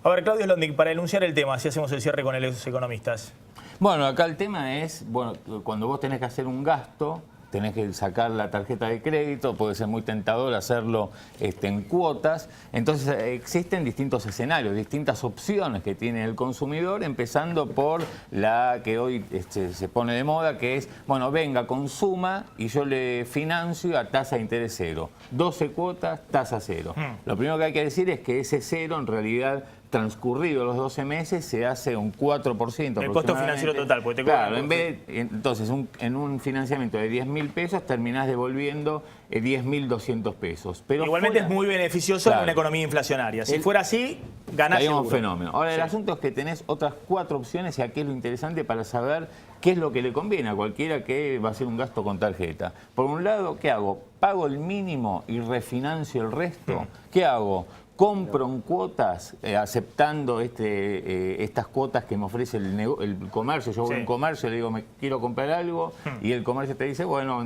A ver, Claudio Slotnick, para enunciar el tema, si hacemos el cierre con los economistas. Bueno, acá el tema es, bueno, cuando vos tenés que hacer un gasto, tenés que sacar la tarjeta de crédito, puede ser muy tentador hacerlo en cuotas. Entonces existen distintos escenarios, distintas opciones que tiene el consumidor, empezando por la que hoy se pone de moda, que es, bueno, venga, consuma y yo le financio a tasa de interés cero. 12 cuotas, tasa cero. Lo primero que hay que decir es que ese cero en realidad, transcurrido los 12 meses, se hace un 4%. El costo financiero total, porque te claro, entonces en un financiamiento de 10.000 pesos terminás devolviendo 10.200 pesos. Pero igualmente es muy beneficioso en una economía inflacionaria. Si fuera así, ganás seguro. Un fenómeno. Ahora, el asunto es que tenés otras 4 opciones y aquí es lo interesante para saber qué es lo que le conviene a cualquiera que va a hacer un gasto con tarjeta. Por un lado, ¿qué hago? ¿Pago el mínimo y refinancio el resto? ¿Qué hago? Compro en cuotas, aceptando estas cuotas que me ofrece el comercio. Yo voy a un comercio, le digo, me quiero comprar algo, y el comercio te dice, bueno,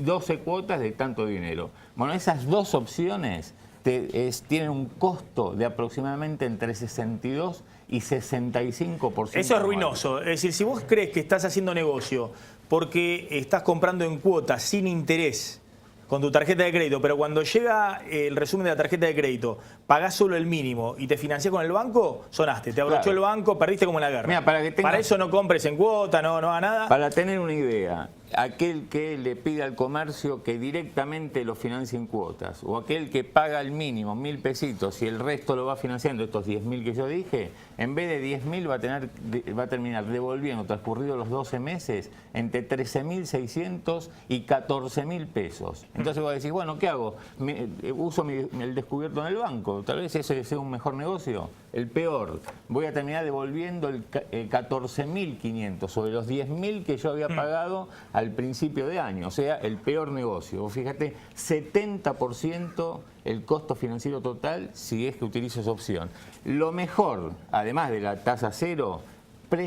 12 cuotas de tanto dinero. Bueno, esas dos opciones tienen un costo de aproximadamente entre 62 y 65%. Eso es ruinoso. Es decir, si vos crees que estás haciendo negocio porque estás comprando en cuotas sin interés con tu tarjeta de crédito, pero cuando llega el resumen de la tarjeta de crédito, pagás solo el mínimo y te financiás con el banco, sonaste. Te abrochó el banco, perdiste como en la guerra. Mira, para eso no compres en cuota, no haga nada. Para tener una idea, aquel que le pide al comercio que directamente lo financie en cuotas, o aquel que paga el mínimo, 1.000 pesitos, y el resto lo va financiando, estos 10.000 que yo dije, en vez de 10.000 va a terminar devolviendo, transcurridos los 12 meses, entre 13.600 y 14.000 pesos. Entonces vos decís, bueno, ¿qué hago? Uso el descubierto en el banco, tal vez ese sea un mejor negocio. El peor, voy a terminar devolviendo el 14.500 sobre los 10.000 que yo había pagado al principio de año, o sea, el peor negocio. Fíjate, 70% el costo financiero total si es que utilizo esa opción. Lo mejor, además de la tasa cero,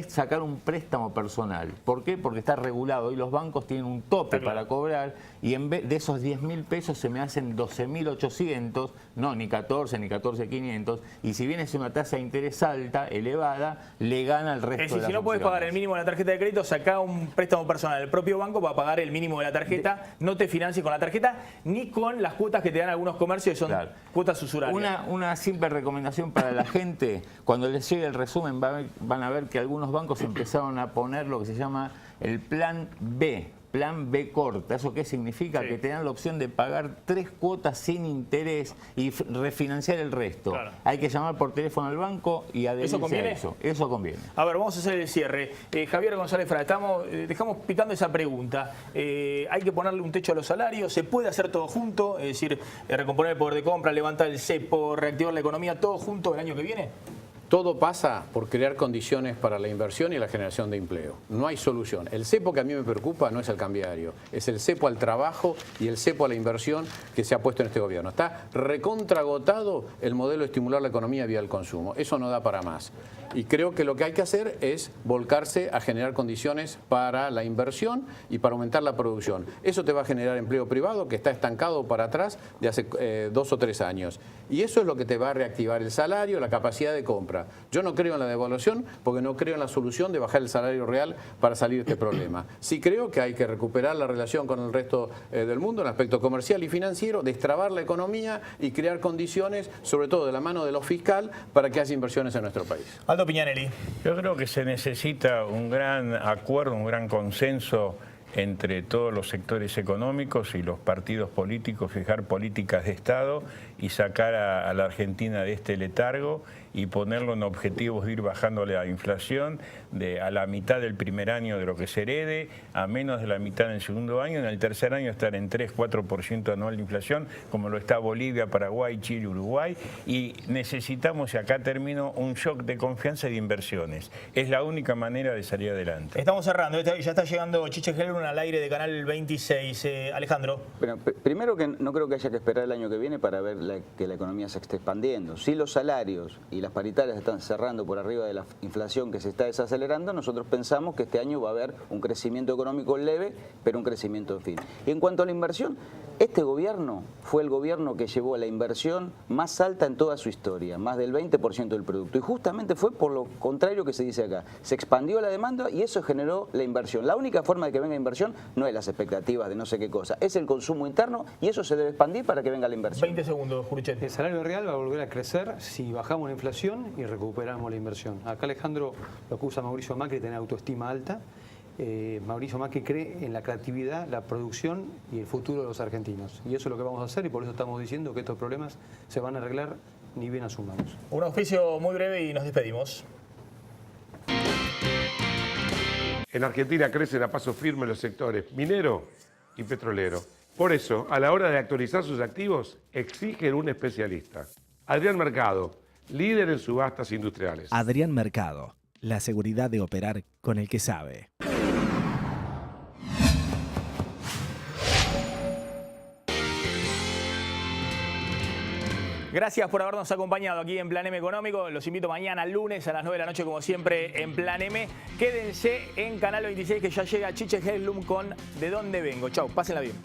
sacar un préstamo personal. ¿Por qué? Porque está regulado y los bancos tienen un tope para cobrar y en vez de esos 10.000 pesos se me hacen 12.800, no, ni 14, ni 14.500, y si bien es una tasa de interés alta, elevada, le gana el resto de las opciones. Si no puedes pagar el mínimo de la tarjeta de crédito, saca un préstamo personal. El propio banco va a pagar el mínimo de la tarjeta, no te financies con la tarjeta, ni con las cuotas que te dan algunos comercios que son cuotas usurarias. Una simple recomendación para la gente, cuando les llegue el resumen van a ver que algunos bancos empezaron a poner lo que se llama el plan B corta. ¿Eso qué significa? Que te dan la opción de pagar 3 cuotas sin interés y refinanciar el resto. Hay que llamar por teléfono al banco y adherirse a eso. Eso conviene. A ver, vamos a hacer el cierre. Javier González Fra, dejamos picando esa pregunta. ¿Hay que ponerle un techo a los salarios? ¿Se puede hacer todo junto? Es decir, recomponer el poder de compra, levantar el cepo, reactivar la economía, todo junto el año que viene. Todo pasa por crear condiciones para la inversión y la generación de empleo. No hay solución. El cepo que a mí me preocupa no es el cambiario, es el cepo al trabajo y el cepo a la inversión que se ha puesto en este gobierno. Está recontragotado el modelo de estimular la economía vía el consumo. Eso no da para más. Y creo que lo que hay que hacer es volcarse a generar condiciones para la inversión y para aumentar la producción. Eso te va a generar empleo privado que está estancado para atrás de hace 2 o 3 años. Y eso es lo que te va a reactivar el salario, la capacidad de compra. Yo no creo en la devaluación porque no creo en la solución de bajar el salario real para salir de este problema. Sí creo que hay que recuperar la relación con el resto del mundo en aspecto comercial y financiero, destrabar la economía y crear condiciones, sobre todo de la mano de lo fiscal, para que haya inversiones en nuestro país. Aldo Piñanelli. Yo creo que se necesita un gran acuerdo, un gran consenso entre todos los sectores económicos y los partidos políticos, fijar políticas de Estado y sacar a la Argentina de este letargo y ponerlo en objetivos de ir bajando la inflación a la mitad del primer año de lo que se herede, a menos de la mitad en el segundo año, en el tercer año estar en 3-4% anual de inflación, como lo está Bolivia, Paraguay, Chile, Uruguay, y necesitamos, y acá termino, un shock de confianza y de inversiones. Es la única manera de salir adelante. Estamos cerrando, ya está llegando Chiche Hellblum al aire de Canal 26. Alejandro. Bueno, primero que no creo que haya que esperar el año que viene para ver que la economía se esté expandiendo. Si los salarios y las paritarias están cerrando por arriba de la inflación que se está desacelerando, nosotros pensamos que este año va a haber un crecimiento económico leve, pero un crecimiento en fin. Y en cuanto a la inversión, este gobierno fue el gobierno que llevó la inversión más alta en toda su historia, más del 20% del producto. Y justamente fue por lo contrario que se dice acá. Se expandió la demanda y eso generó la inversión. La única forma de que venga inversión no es las expectativas de no sé qué cosa, es el consumo interno y eso se debe expandir para que venga la inversión. 20 segundos, Jurichet. El salario real va a volver a crecer si bajamos la inflación y recuperamos la inversión. Acá Alejandro lo acusa a Mauricio Macri de tener autoestima alta. Mauricio Macri cree en la creatividad, la producción y el futuro de los argentinos. Y eso es lo que vamos a hacer y por eso estamos diciendo que estos problemas se van a arreglar ni bien asumamos. Un auspicio muy breve y nos despedimos. En Argentina crecen a paso firme los sectores minero y petrolero. Por eso, a la hora de actualizar sus activos, exigen un especialista. Adrián Mercado, líder en subastas industriales. Adrián Mercado, la seguridad de operar con el que sabe. Gracias por habernos acompañado aquí en Plan M Económico. Los invito mañana lunes a las 9 de la noche, como siempre, en Plan M. Quédense en Canal 26 que ya llega Chiche Hellblum con ¿De dónde vengo? Chau, pásenla bien.